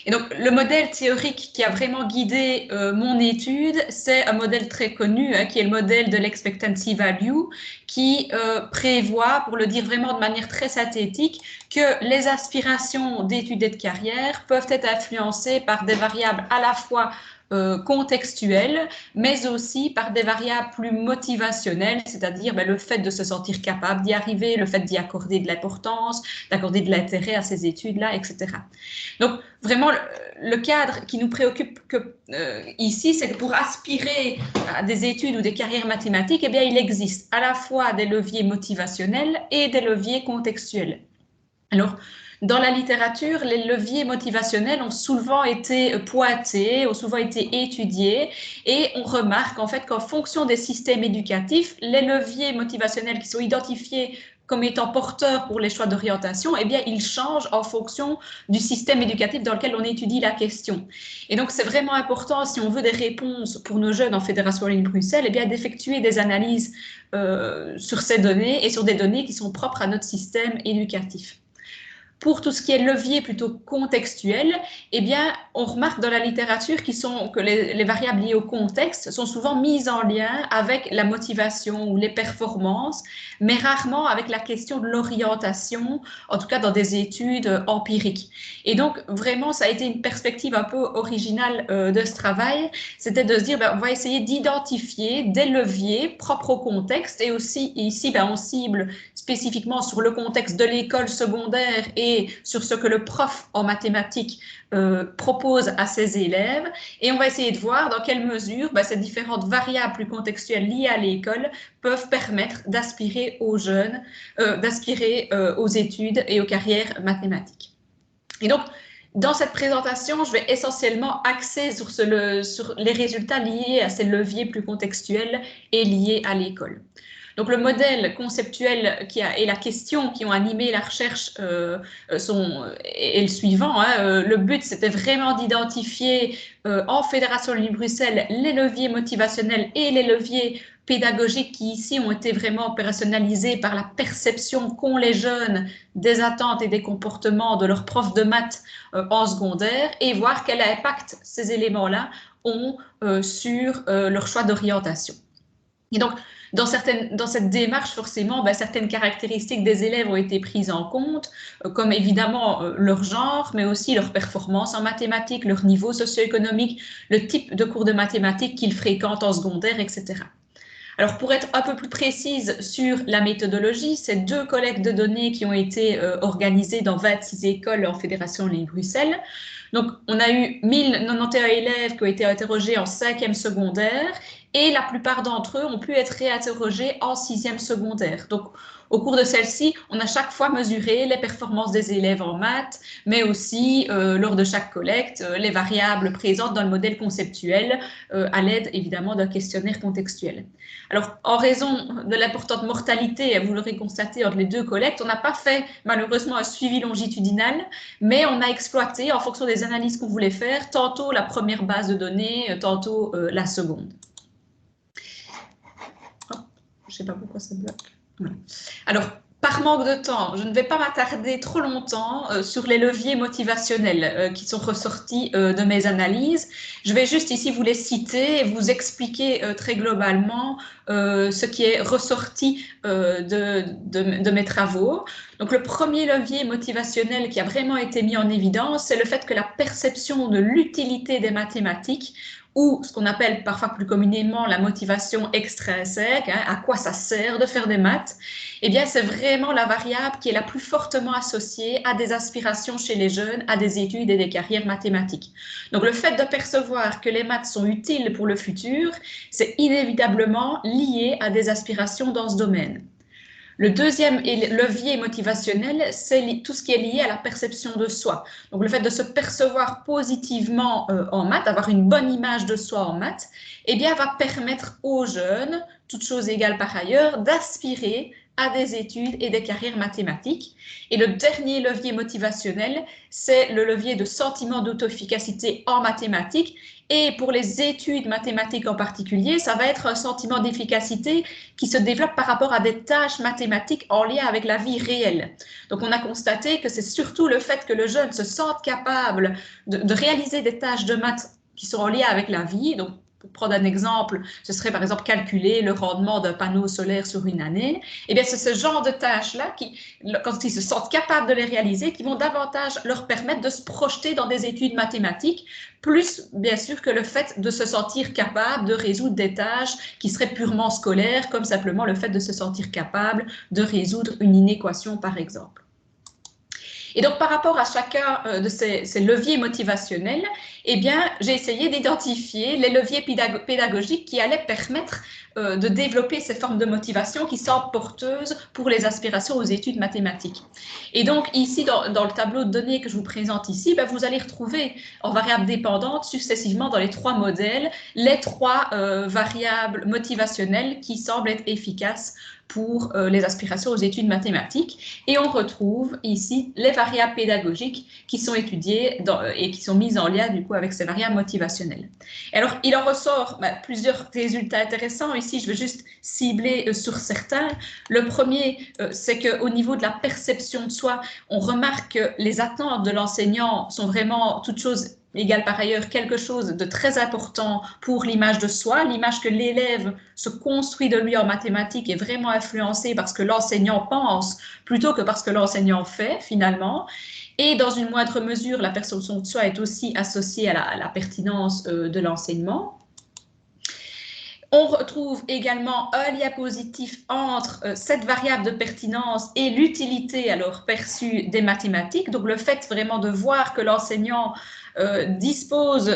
et donc, le modèle théorique qui a vraiment guidé mon étude, c'est un modèle très connu, hein, qui est le modèle de l'expectancy value, qui prévoit, pour le dire vraiment de manière très synthétique, que les aspirations d'études et de carrière peuvent être influencées par des variables à la fois contextuelles, mais aussi par des variables plus motivationnelles, c'est-à-dire le fait de se sentir capable d'y arriver, le fait d'y accorder de l'importance, d'accorder de l'intérêt à ces études-là, etc. Donc, vraiment, le cadre qui nous préoccupe ici, c'est que pour aspirer à des études ou des carrières mathématiques, eh bien, il existe à la fois des leviers motivationnels et des leviers contextuels. Alors, dans la littérature, les leviers motivationnels ont souvent été pointés, ont souvent été étudiés, et on remarque en fait qu'en fonction des systèmes éducatifs, les leviers motivationnels qui sont identifiés comme étant porteurs pour les choix d'orientation, eh bien, ils changent en fonction du système éducatif dans lequel on étudie la question. Et donc, c'est vraiment important, si on veut des réponses pour nos jeunes en Fédération Wallonie-Bruxelles, eh bien, d'effectuer des analyses sur ces données et sur des données qui sont propres à notre système éducatif. Pour tout ce qui est levier plutôt contextuel, eh bien, on remarque dans la littérature que les variables liées au contexte sont souvent mises en lien avec la motivation ou les performances, mais rarement avec la question de l'orientation, en tout cas dans des études empiriques. Et donc, vraiment, ça a été une perspective un peu originale de ce travail, c'était de se dire, on va essayer d'identifier des leviers propres au contexte, et aussi, ici, on cible spécifiquement sur le contexte de l'école secondaire et sur ce que le prof en mathématiques propose à ses élèves, et on va essayer de voir dans quelle mesure ces différentes variables plus contextuelles liées à l'école peuvent permettre d'aspirer aux jeunes, d'aspirer aux études et aux carrières mathématiques. Et donc, dans cette présentation, je vais essentiellement axer sur les résultats liés à ces leviers plus contextuels et liés à l'école. Donc, le modèle conceptuel et la question qui ont animé la recherche est le suivant. Hein. Le but, c'était vraiment d'identifier en Fédération Wallonie-Bruxelles les leviers motivationnels et les leviers pédagogiques qui ici ont été vraiment opérationnalisés par la perception qu'ont les jeunes des attentes et des comportements de leurs profs de maths en secondaire, et voir quel impact ces éléments-là ont sur leur choix d'orientation. Et donc, dans cette démarche, forcément, certaines caractéristiques des élèves ont été prises en compte, comme évidemment leur genre, mais aussi leur performance en mathématiques, leur niveau socio-économique, le type de cours de mathématiques qu'ils fréquentent en secondaire, etc. Alors, pour être un peu plus précise sur la méthodologie, c'est 2 collectes de données qui ont été organisées dans 26 écoles en Fédération Wallonie-Bruxelles. Donc, on a eu 1091 élèves qui ont été interrogés en 5e secondaire et la plupart d'entre eux ont pu être réinterrogés en 6e secondaire. Donc, au cours de celle-ci, on a chaque fois mesuré les performances des élèves en maths, mais aussi, lors de chaque collecte, les variables présentes dans le modèle conceptuel, à l'aide évidemment d'un questionnaire contextuel. Alors, en raison de l'importante mortalité, vous l'aurez constaté entre les 2 collectes, on n'a pas fait malheureusement un suivi longitudinal, mais on a exploité, en fonction des analyses qu'on voulait faire, tantôt la première base de données, tantôt la seconde. Oh, je ne sais pas pourquoi ça bloque. Voilà. Alors, par manque de temps, je ne vais pas m'attarder trop longtemps sur les leviers motivationnels qui sont ressortis de mes analyses. Je vais juste ici vous les citer et vous expliquer très globalement ce qui est ressorti de mes travaux. Donc, le premier levier motivationnel qui a vraiment été mis en évidence, c'est le fait que la perception de l'utilité des mathématiques, ou ce qu'on appelle parfois plus communément la motivation extrinsèque, à quoi ça sert de faire des maths, eh bien c'est vraiment la variable qui est la plus fortement associée à des aspirations chez les jeunes, à des études et des carrières mathématiques. Donc le fait de percevoir que les maths sont utiles pour le futur, c'est inévitablement lié à des aspirations dans ce domaine. Le deuxième levier motivationnel, c'est tout ce qui est lié à la perception de soi. Donc, le fait de se percevoir positivement en maths, avoir une bonne image de soi en maths, eh bien, va permettre aux jeunes, toutes choses égales par ailleurs, d'aspirer à des études et des carrières mathématiques. Et le dernier levier motivationnel, c'est le levier de sentiment d'auto-efficacité en mathématiques. Et pour les études mathématiques en particulier, ça va être un sentiment d'efficacité qui se développe par rapport à des tâches mathématiques en lien avec la vie réelle. Donc, on a constaté que c'est surtout le fait que le jeune se sente capable de réaliser des tâches de maths qui sont en lien avec la vie. Donc, pour prendre un exemple, ce serait par exemple calculer le rendement d'un panneau solaire sur une année. Eh bien, c'est ce genre de tâches-là qui, quand ils se sentent capables de les réaliser, qui vont davantage leur permettre de se projeter dans des études mathématiques, plus bien sûr que le fait de se sentir capable de résoudre des tâches qui seraient purement scolaires, comme simplement le fait de se sentir capable de résoudre une inéquation, par exemple. Et donc, par rapport à chacun de ces leviers motivationnels, eh bien, j'ai essayé d'identifier les leviers pédagogiques qui allaient permettre de développer ces formes de motivation qui sont porteuses pour les aspirations aux études mathématiques. Et donc, ici, dans le tableau de données que je vous présente ici, ben, vous allez retrouver en variables dépendantes, successivement dans les 3 modèles, les 3 variables motivationnelles qui semblent être efficaces pour les aspirations aux études mathématiques. Et on retrouve ici les variables pédagogiques qui sont étudiées et qui sont mises en lien du coup avec ces variables motivationnelles. Et alors, il en ressort plusieurs résultats intéressants. Ici, je vais juste cibler sur certains. Le premier, c'est qu'au niveau de la perception de soi, on remarque que les attentes de l'enseignant sont vraiment toutes choses égale par ailleurs quelque chose de très important pour l'image de soi. L'image que l'élève se construit de lui en mathématiques est vraiment influencée par ce que l'enseignant pense plutôt que par ce que l'enseignant fait finalement. Et dans une moindre mesure, la perception de soi est aussi associée à la pertinence de l'enseignement. On retrouve également un lien positif entre cette variable de pertinence et l'utilité alors perçue des mathématiques. Donc le fait vraiment de voir que l'enseignant dispose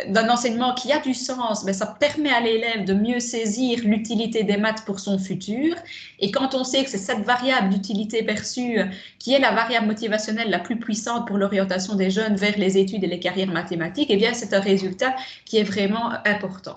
d'un enseignement qui a du sens, mais ça permet à l'élève de mieux saisir l'utilité des maths pour son futur. Et quand on sait que c'est cette variable d'utilité perçue qui est la variable motivationnelle la plus puissante pour l'orientation des jeunes vers les études et les carrières mathématiques, eh bien c'est un résultat qui est vraiment important.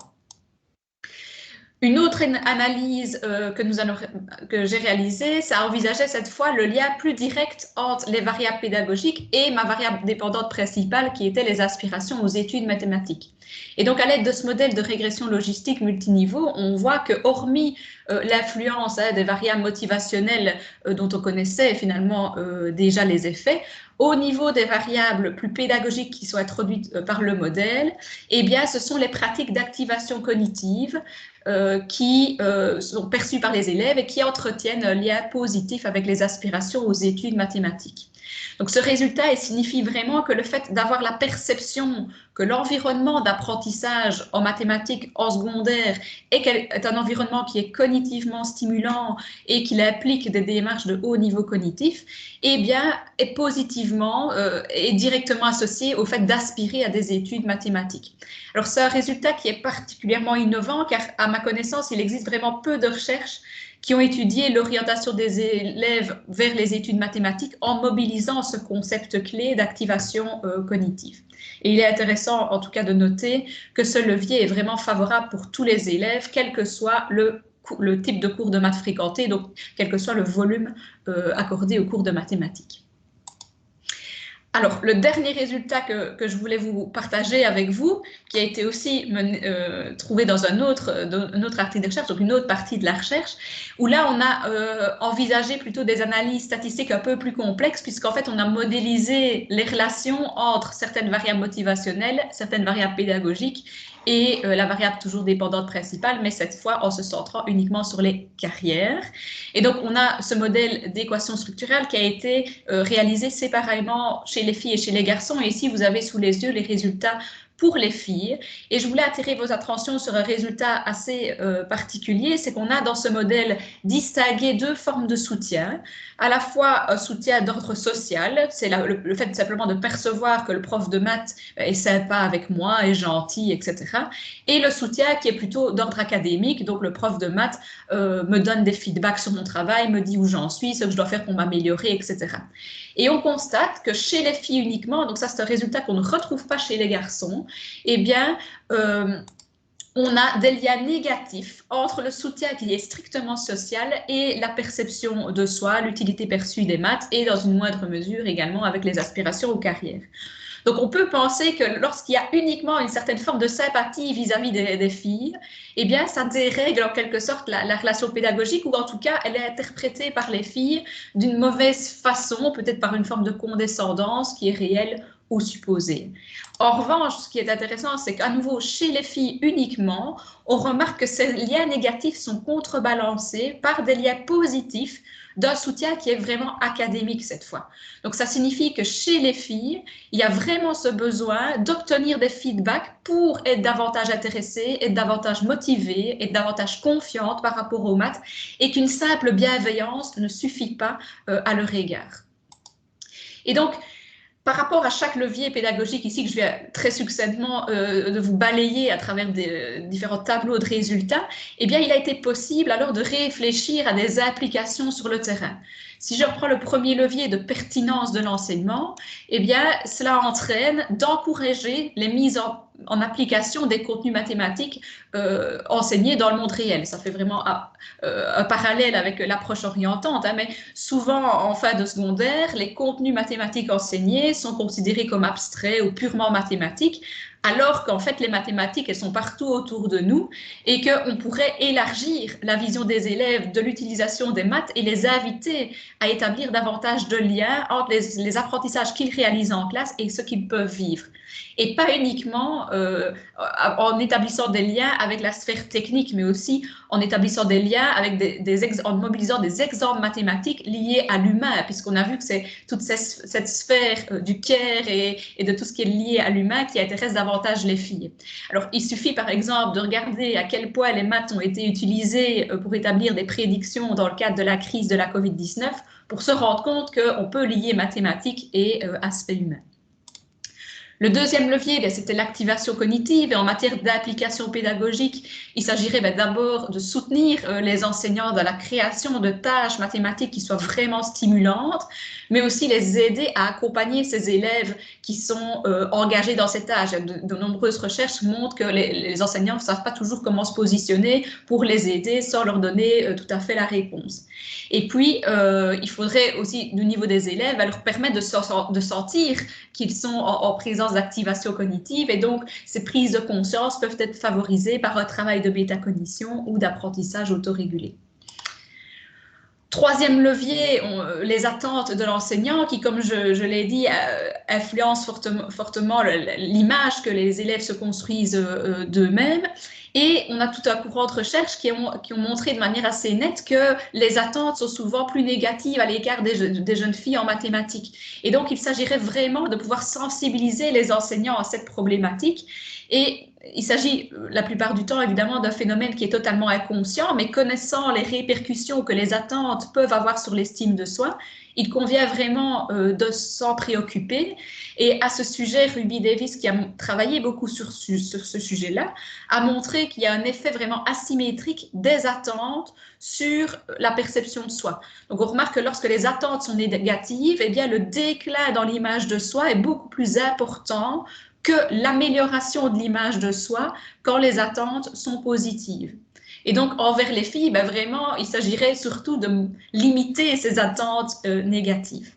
Une autre analyse que j'ai réalisée, ça envisageait cette fois le lien plus direct entre les variables pédagogiques et ma variable dépendante principale qui était les aspirations aux études mathématiques. Et donc à l'aide de ce modèle de régression logistique multiniveau, on voit que hormis l'influence des variables motivationnelles dont on connaissait finalement déjà les effets, au niveau des variables plus pédagogiques qui sont introduites par le modèle, eh bien, ce sont les pratiques d'activation cognitive qui sont perçues par les élèves et qui entretiennent un lien positif avec les aspirations aux études mathématiques. Donc, ce résultat signifie vraiment que le fait d'avoir la perception que l'environnement d'apprentissage en mathématiques en secondaire est un environnement qui est cognitivement stimulant et qui implique des démarches de haut niveau cognitif, eh bien, est positivement et directement associé au fait d'aspirer à des études mathématiques. Alors, c'est un résultat qui est particulièrement innovant car, à ma connaissance, il existe vraiment peu de recherches qui ont étudié l'orientation des élèves vers les études mathématiques en mobilisant ce concept clé d'activation cognitive. Et il est intéressant, en tout cas, de noter que ce levier est vraiment favorable pour tous les élèves, quel que soit le type de cours de maths fréquenté, donc quel que soit le volume accordé aux cours de mathématiques. Alors, le dernier résultat que je voulais vous partager avec vous, qui a été aussi trouvé dans un autre article de recherche, donc une autre partie de la recherche, où là, on a envisagé plutôt des analyses statistiques un peu plus complexes, puisqu'en fait, on a modélisé les relations entre certaines variables motivationnelles, certaines variables pédagogiques et la variable toujours dépendante principale, mais cette fois en se centrant uniquement sur les carrières. Et donc, on a ce modèle d'équation structurelle qui a été réalisé séparément chez les filles et chez les garçons. Et ici, vous avez sous les yeux les résultats pour les filles. Et je voulais attirer vos attentions sur un résultat assez particulier, c'est qu'on a dans ce modèle distingué deux formes de soutien, à la fois un soutien d'ordre social, c'est le fait simplement de percevoir que le prof de maths est sympa avec moi, est gentil, etc. Et le soutien qui est plutôt d'ordre académique, donc le prof de maths me donne des feedbacks sur mon travail, me dit où j'en suis, ce que je dois faire pour m'améliorer, etc. Et on constate que chez les filles uniquement, donc ça c'est un résultat qu'on ne retrouve pas chez les garçons, eh bien, on a des liens négatifs entre le soutien qui est strictement social et la perception de soi, l'utilité perçue des maths et dans une moindre mesure également avec les aspirations aux carrières. Donc, on peut penser que lorsqu'il y a uniquement une certaine forme de sympathie vis-à-vis des filles, eh bien, ça dérègle en quelque sorte la relation pédagogique, ou en tout cas, elle est interprétée par les filles d'une mauvaise façon, peut-être par une forme de condescendance qui est réelle ou supposée. En revanche, ce qui est intéressant, c'est qu'à nouveau, chez les filles uniquement, on remarque que ces liens négatifs sont contrebalancés par des liens positifs d'un soutien qui est vraiment académique cette fois. Donc, ça signifie que chez les filles, il y a vraiment ce besoin d'obtenir des feedbacks pour être davantage intéressée, être davantage motivée, être davantage confiante par rapport aux maths et qu'une simple bienveillance ne suffit pas à leur égard. Et donc, par rapport à chaque levier pédagogique ici que je viens très succinctement de vous balayer à travers des différents tableaux de résultats, eh bien, il a été possible alors de réfléchir à des applications sur le terrain. Si je reprends le premier levier de pertinence de l'enseignement, eh bien, cela entraîne d'encourager les mises en application des contenus mathématiques enseignés dans le monde réel. Ça fait vraiment un parallèle avec l'approche orientante, hein, mais souvent en fin de secondaire, les contenus mathématiques enseignés sont considérés comme abstraits ou purement mathématiques, alors qu'en fait les mathématiques, elles sont partout autour de nous et qu'on pourrait élargir la vision des élèves de l'utilisation des maths et les inviter à établir davantage de liens entre les apprentissages qu'ils réalisent en classe et ce qu'ils peuvent vivre. Et pas uniquement en établissant des liens avec la sphère technique, mais aussi en établissant des liens avec en mobilisant des exemples mathématiques liés à l'humain, puisqu'on a vu que c'est toute cette sphère du care et de tout ce qui est lié à l'humain qui intéresse davantage les filles. Alors, il suffit par exemple de regarder à quel point les maths ont été utilisées pour établir des prédictions dans le cadre de la crise de la Covid-19 pour se rendre compte qu'on peut lier mathématiques et aspect humain. Le deuxième levier, c'était l'activation cognitive et en matière d'application pédagogique, il s'agirait d'abord de soutenir les enseignants dans la création de tâches mathématiques qui soient vraiment stimulantes, mais aussi les aider à accompagner ces élèves qui sont engagés dans ces tâches. De nombreuses recherches montrent que les enseignants ne savent pas toujours comment se positionner pour les aider sans leur donner tout à fait la réponse. Et puis, il faudrait aussi, du niveau des élèves, leur permettre de sentir qu'ils sont en présence d'activation cognitive et donc ces prises de conscience peuvent être favorisées par un travail de métacognition ou d'apprentissage autorégulé. Troisième levier, les attentes de l'enseignant qui, comme je l'ai dit, influencent fortement l'image que les élèves se construisent d'eux-mêmes. Et on a tout un courant de recherche qui ont montré de manière assez nette que les attentes sont souvent plus négatives à l'égard des jeunes filles en mathématiques. Et donc, il s'agirait vraiment de pouvoir sensibiliser les enseignants à cette problématique. Et il s'agit la plupart du temps évidemment d'un phénomène qui est totalement inconscient, mais connaissant les répercussions que les attentes peuvent avoir sur l'estime de soi, il convient vraiment de s'en préoccuper. Et à ce sujet, Ruby Davis, qui a travaillé beaucoup sur ce sujet-là, a montré qu'il y a un effet vraiment asymétrique des attentes sur la perception de soi. Donc on remarque que lorsque les attentes sont négatives, eh bien, le déclin dans l'image de soi est beaucoup plus important que l'amélioration de l'image de soi quand les attentes sont positives. Et donc, envers les filles, ben vraiment, il s'agirait surtout de limiter ces attentes négatives.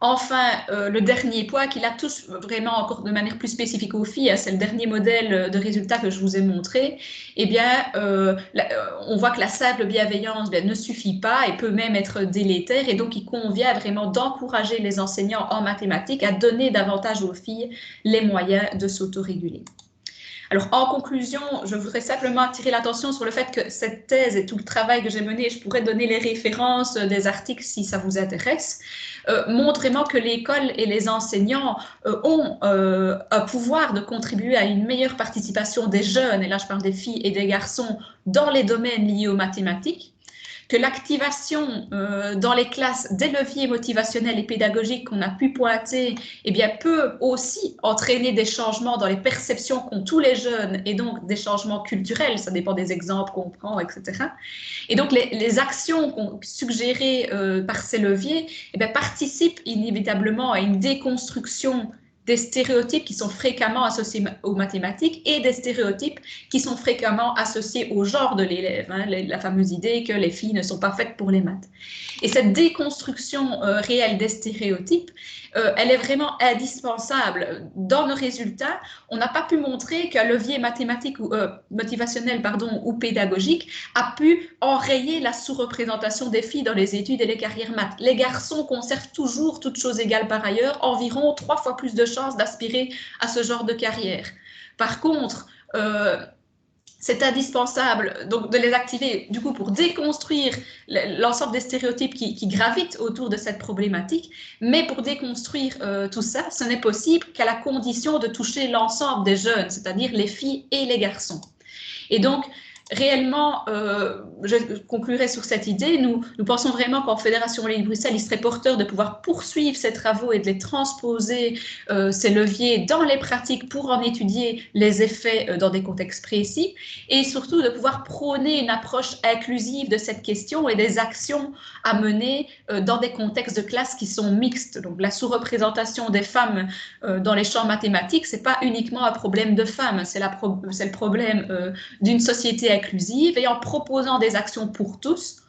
Enfin, le dernier point qui la touche vraiment encore de manière plus spécifique aux filles, c'est le dernier modèle de résultat que je vous ai montré. Eh bien, on voit que la simple bienveillance ne suffit pas et peut même être délétère. Et donc, il convient vraiment d'encourager les enseignants en mathématiques à donner davantage aux filles les moyens de s'autoréguler. Alors, en conclusion, je voudrais simplement attirer l'attention sur le fait que cette thèse et tout le travail que j'ai mené, je pourrais donner les références des articles si ça vous intéresse, montrent vraiment que l'école et les enseignants ont un pouvoir de contribuer à une meilleure participation des jeunes, et là je parle des filles et des garçons, dans les domaines liés aux mathématiques, que l'activation dans les classes des leviers motivationnels et pédagogiques qu'on a pu pointer eh bien, peut aussi entraîner des changements dans les perceptions qu'ont tous les jeunes et donc des changements culturels, ça dépend des exemples qu'on prend, etc. Et donc les actions suggérées par ces leviers eh bien, participent inévitablement à une déconstruction des stéréotypes qui sont fréquemment associés aux mathématiques et des stéréotypes qui sont fréquemment associés au genre de l'élève, hein, la fameuse idée que les filles ne sont pas faites pour les maths. Et cette déconstruction réelle des stéréotypes, elle est vraiment indispensable. Dans nos résultats, on n'a pas pu montrer qu'un levier mathématique ou motivationnel ou pédagogique a pu enrayer la sous-représentation des filles dans les études et les carrières maths. Les garçons conservent toujours, toutes choses égales par ailleurs, environ 3 fois plus de chances d'aspirer à ce genre de carrière. Par contre, c'est indispensable donc, de les activer du coup, pour déconstruire l'ensemble des stéréotypes qui gravitent autour de cette problématique. Mais pour déconstruire tout ça, ce n'est possible qu'à la condition de toucher l'ensemble des jeunes, c'est-à-dire les filles et les garçons. Et donc, réellement, je conclurai sur cette idée, nous pensons vraiment qu'en Fédération Wallonie-Bruxelles, il serait porteur de pouvoir poursuivre ces travaux et de les transposer, ces leviers, dans les pratiques pour en étudier les effets dans des contextes précis et surtout de pouvoir prôner une approche inclusive de cette question et des actions à mener dans des contextes de classe qui sont mixtes. Donc la sous-représentation des femmes dans les champs mathématiques, ce n'est pas uniquement un problème de femmes, c'est le problème d'une société inclusive et en proposant des actions pour tous,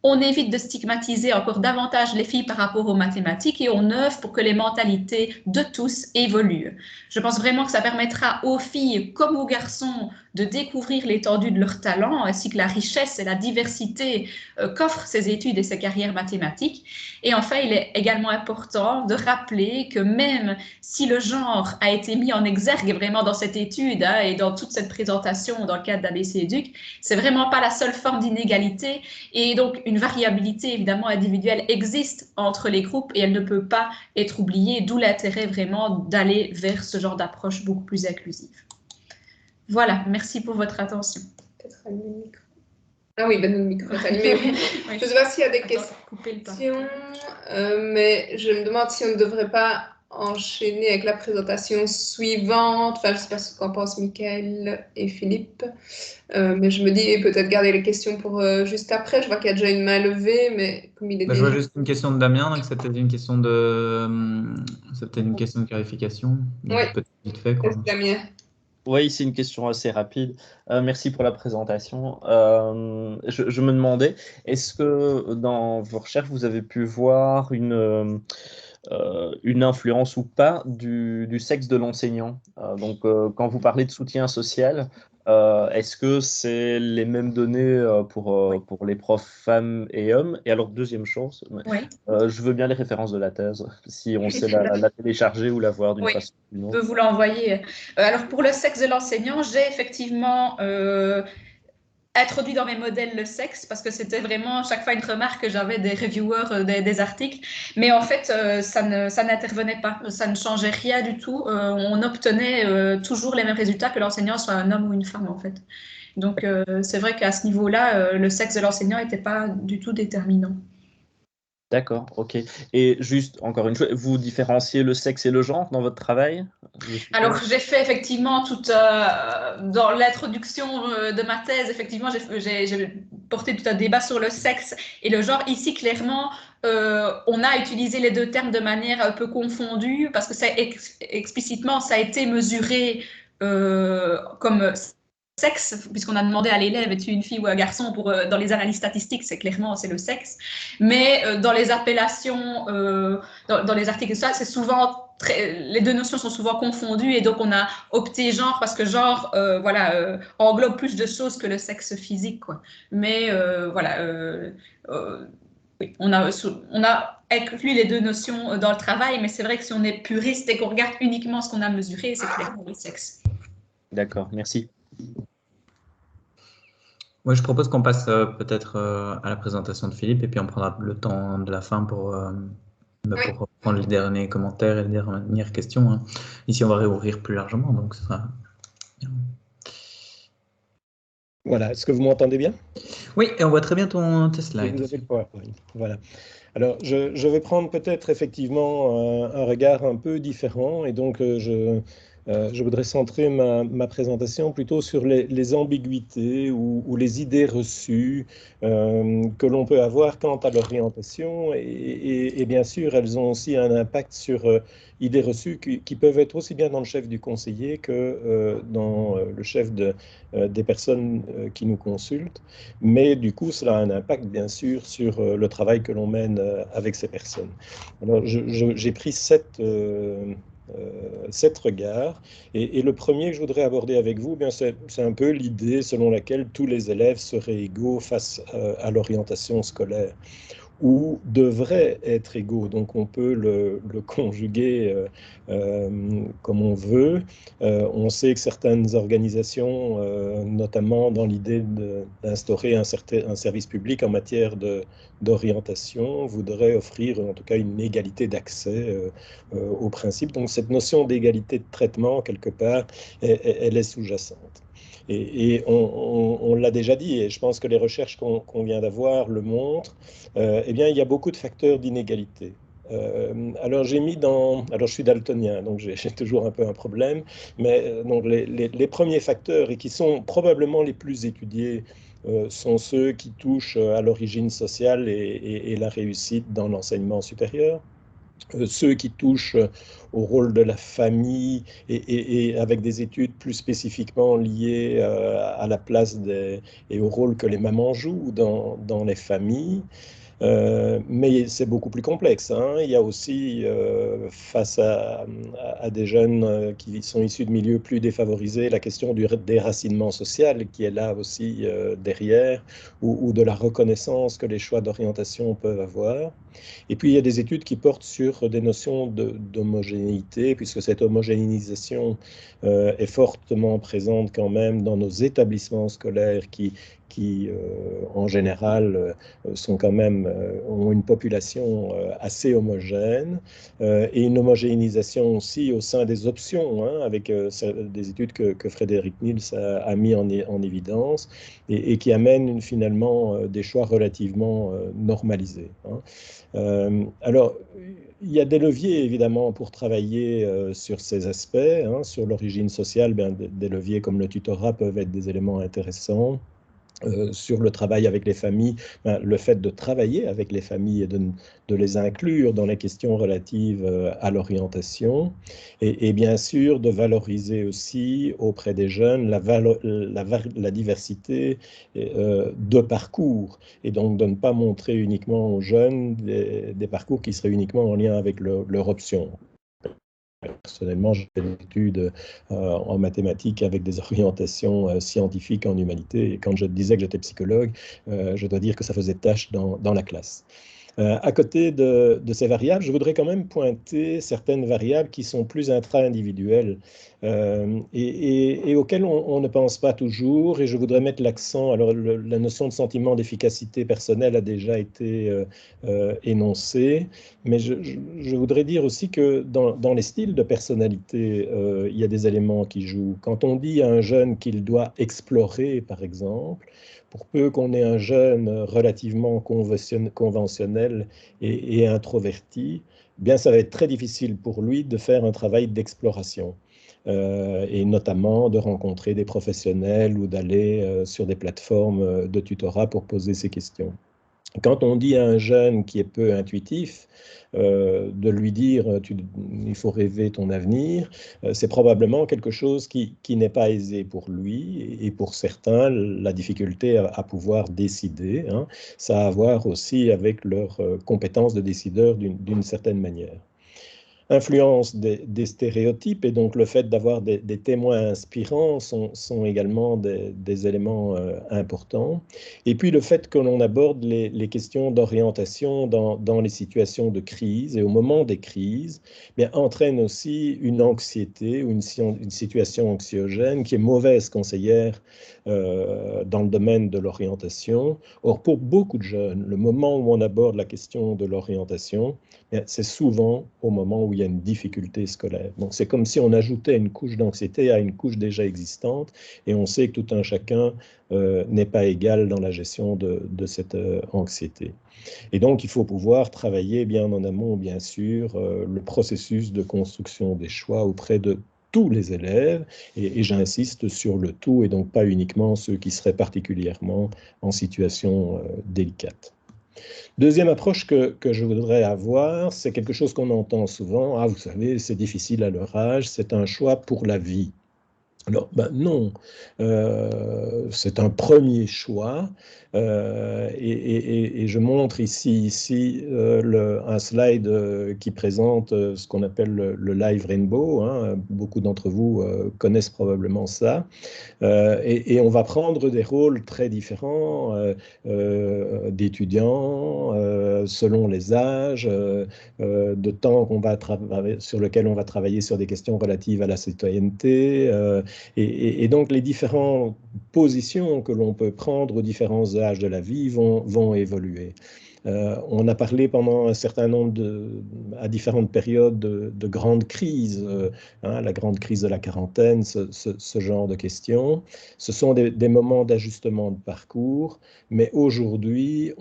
on évite de stigmatiser encore davantage les filles par rapport aux mathématiques et on œuvre pour que les mentalités de tous évoluent. Je pense vraiment que ça permettra aux filles comme aux garçons de découvrir l'étendue de leurs talents ainsi que la richesse et la diversité qu'offrent ces études et ces carrières mathématiques. Et enfin, il est également important de rappeler que même si le genre a été mis en exergue vraiment dans cette étude et dans toute cette présentation dans le cadre d'ABC-EDUC, c'est vraiment pas la seule forme d'inégalité et donc une variabilité évidemment individuelle existe entre les groupes et elle ne peut pas être oubliée, d'où l'intérêt vraiment d'aller vers ce genre d'approche beaucoup plus inclusive. Voilà, merci pour votre attention. Peut-être allumer le micro. Ah oui, ben, le micro est allumé. Oui. Je ne sais pas s'il y a des questions, mais je me demande si on ne devrait pas enchaîner avec la présentation suivante. Enfin, je ne sais pas ce qu'en pensent Michael et Philippe, mais je me dis peut-être garder les questions pour juste après. Je vois qu'il y a déjà une main levée, mais comme il est Je vois juste une question de Damien, donc c'était une question de clarification. Oui, vite fait, quoi. Damien. Oui, c'est une question assez rapide. Merci pour la présentation. Je me demandais, est-ce que dans vos recherches, vous avez pu voir une influence ou pas du sexe de l'enseignant? Donc, quand vous parlez de soutien social, Est-ce que c'est les mêmes données pour les profs femmes et hommes? Et alors, deuxième chose, Oui. je veux bien les références de la thèse, si on sait la télécharger ou la voir d'une Oui. façon ou d'une Je autre. peux vous l'envoyer. Alors, pour le sexe de l'enseignant, j'ai effectivement introduit dans mes modèles le sexe parce que c'était vraiment chaque fois une remarque que j'avais des reviewers des articles. Mais en fait, ça n'intervenait pas. Ça ne changeait rien du tout. On obtenait toujours les mêmes résultats que l'enseignant soit un homme ou une femme, en fait. Donc, c'est vrai qu'à ce niveau-là, le sexe de l'enseignant n'était pas du tout déterminant. D'accord, ok. Et juste, encore une chose, vous différenciez le sexe et le genre dans votre travail? Alors, j'ai fait effectivement dans l'introduction de ma thèse, effectivement, j'ai porté tout un débat sur le sexe et le genre. Ici, clairement, on a utilisé les deux termes de manière un peu confondue parce que explicitement, ça a été mesuré comme sexe, puisqu'on a demandé à l'élève es-tu une fille ou un garçon dans les analyses statistiques, c'est le sexe. Mais dans les appellations, dans les articles, ça, c'est souvent les deux notions sont souvent confondues et donc on a opté genre parce que genre englobe plus de choses que le sexe physique, quoi. Mais oui, on a inclus les deux notions dans le travail, mais c'est vrai que si on est puriste et qu'on regarde uniquement ce qu'on a mesuré, c'est clairement le sexe. D'accord, merci. Moi, je propose qu'on passe peut-être à la présentation de Philippe et puis on prendra le temps de la fin pour prendre les derniers commentaires et les dernières questions, hein. Ici, on va réouvrir plus largement, donc ce sera bien. Voilà, est-ce que vous m'entendez bien? Oui, et on voit très bien tes slides. Vous avez le PowerPoint, voilà. Alors, je vais prendre peut-être effectivement un regard un peu différent et donc je voudrais centrer ma présentation plutôt sur les ambiguïtés ou les idées reçues que l'on peut avoir quant à l'orientation et bien sûr, elles ont aussi un impact sur idées reçues qui peuvent être aussi bien dans le chef du conseiller que dans le chef des personnes qui nous consultent. Mais du coup, cela a un impact, bien sûr, sur le travail que l'on mène avec ces personnes. Alors, j'ai pris 7 regards. Et le premier que je voudrais aborder avec vous, bien, c'est un peu l'idée selon laquelle tous les élèves seraient égaux face à l'orientation scolaire, ou devraient être égaux. Donc on peut le conjuguer comme on veut. On sait que certaines organisations, notamment dans l'idée d'instaurer un service public en matière d'orientation, voudraient offrir en tout cas une égalité d'accès au principe. Donc cette notion d'égalité de traitement, quelque part, elle est sous-jacente. Et on l'a déjà dit, et je pense que les recherches qu'on vient d'avoir le montrent, eh bien, il y a beaucoup de facteurs d'inégalité. Alors, alors, je suis daltonien, donc j'ai toujours un peu un problème, mais donc les premiers facteurs, et qui sont probablement les plus étudiés, sont ceux qui touchent à l'origine sociale et la réussite dans l'enseignement supérieur. Ceux qui touchent au rôle de la famille et avec des études plus spécifiquement liées à la place et au rôle que les mamans jouent dans les familles. Mais c'est beaucoup plus complexe, hein. Il y a aussi, face à des jeunes qui sont issus de milieux plus défavorisés, la question du déracinement social qui est là aussi derrière, ou de la reconnaissance que les choix d'orientation peuvent avoir. Et puis, il y a des études qui portent sur des notions d'homogénéité, puisque cette homogénéisation est fortement présente quand même dans nos établissements scolaires qui en général, sont quand même, ont une population assez homogène, et une homogénéisation aussi au sein des options, hein, avec des études que Frédéric Niels a mis en évidence, et qui amènent finalement des choix relativement normalisés, hein. Alors, il y a des leviers, évidemment, pour travailler sur ces aspects, hein. Sur l'origine sociale, des leviers comme le tutorat peuvent être des éléments intéressants. Sur le travail avec les familles, le fait de travailler avec les familles et de les inclure dans les questions relatives à l'orientation, et bien sûr de valoriser aussi auprès des jeunes la diversité de parcours, et donc de ne pas montrer uniquement aux jeunes des parcours qui seraient uniquement en lien avec leur option. Personnellement, j'ai fait des études en mathématiques avec des orientations scientifiques en humanité. Et quand je disais que j'étais psychologue, je dois dire que ça faisait tâche dans la classe. À côté de ces variables, je voudrais quand même pointer certaines variables qui sont plus intra-individuelles et auxquelles on ne pense pas toujours. Et je voudrais mettre l'accent, alors la notion de sentiment d'efficacité personnelle a déjà été énoncée, mais je voudrais dire aussi que dans les styles de personnalité, il y a des éléments qui jouent. Quand on dit à un jeune qu'il doit explorer, par exemple, pour peu qu'on ait un jeune relativement conventionnel et introverti, eh bien ça va être très difficile pour lui de faire un travail d'exploration. Et notamment de rencontrer des professionnels ou d'aller sur des plateformes de tutorat pour poser ses questions. Quand on dit à un jeune qui est peu intuitif, de lui dire il faut rêver ton avenir, c'est probablement quelque chose qui n'est pas aisé pour lui et pour certains, la difficulté à pouvoir décider, hein, ça a à voir aussi avec leur compétence de décideur d'une certaine manière. Influence des stéréotypes et donc le fait d'avoir des témoins inspirants sont également des éléments importants. Et puis le fait que l'on aborde les questions d'orientation dans les situations de crise et au moment des crises, bien, entraîne aussi une anxiété ou une situation anxiogène qui est mauvaise conseillère dans le domaine de l'orientation. Or, pour beaucoup de jeunes, le moment où on aborde la question de l'orientation, c'est souvent au moment où il y a une difficulté scolaire. Donc, c'est comme si on ajoutait une couche d'anxiété à une couche déjà existante, et on sait que tout un chacun n'est pas égal dans la gestion de cette anxiété. Et donc, il faut pouvoir travailler bien en amont, bien sûr, le processus de construction des choix auprès de tous les élèves, et j'insiste sur le tout, et donc pas uniquement ceux qui seraient particulièrement en situation délicate. Deuxième approche que je voudrais avoir, c'est quelque chose qu'on entend souvent. Ah, vous savez, c'est difficile à leur âge, c'est un choix pour la vie. Alors, ben non, c'est un premier choix et je montre ici un slide qui présente ce qu'on appelle le Live Rainbow, hein. Beaucoup d'entre vous connaissent probablement ça. Et on va prendre des rôles très différents d'étudiants selon les âges, de temps sur lequel on va travailler sur des questions relatives à la citoyenneté. Et donc, les différentes positions que l'on peut prendre aux différents âges de la vie vont évoluer. On a parlé pendant un certain nombre à différentes périodes de grandes crises, hein, la grande crise de la quarantaine, ce genre de questions. Ce sont des moments d'ajustement de parcours, mais aujourd'hui,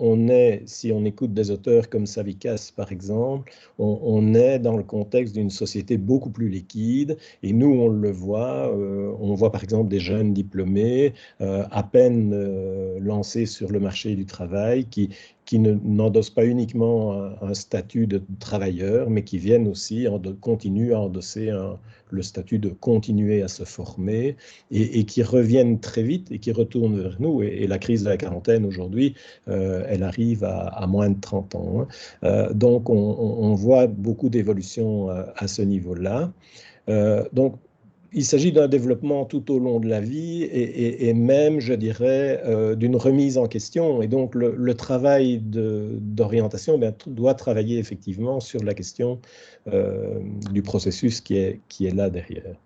si on écoute des auteurs comme Savikas par exemple, on est dans le contexte d'une société beaucoup plus liquide, et nous on le voit, on voit par exemple des jeunes diplômés à peine lancés sur le marché du travail qui n'endossent pas uniquement un statut de travailleur, mais qui viennent aussi, continuent à endosser le statut de continuer à se former et qui reviennent très vite et qui retournent vers nous. Et la crise de la quarantaine aujourd'hui, elle arrive à moins de 30 ans. Hein. Donc on voit beaucoup d'évolutions à ce niveau-là. Donc, il s'agit d'un développement tout au long de la vie et même, je dirais, d'une remise en question. Et donc, le travail d'orientation doit travailler effectivement sur la question du processus qui est là derrière.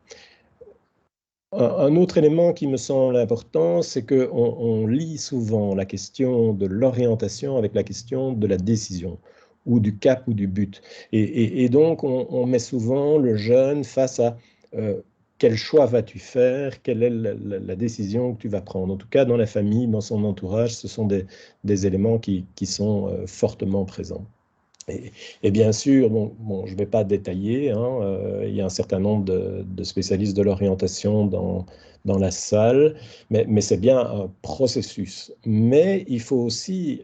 Un autre élément qui me semble important, c'est qu'on lie souvent la question de l'orientation avec la question de la décision ou du cap ou du but. Et donc, on met souvent le jeune face à quel choix vas-tu faire, quelle est la décision que tu vas prendre. En tout cas, dans la famille, dans son entourage, ce sont des éléments qui sont fortement présents. Et bien sûr, je ne vais pas détailler, hein, il y a un certain nombre de spécialistes de l'orientation dans la salle, mais c'est bien un processus. Mais il faut aussi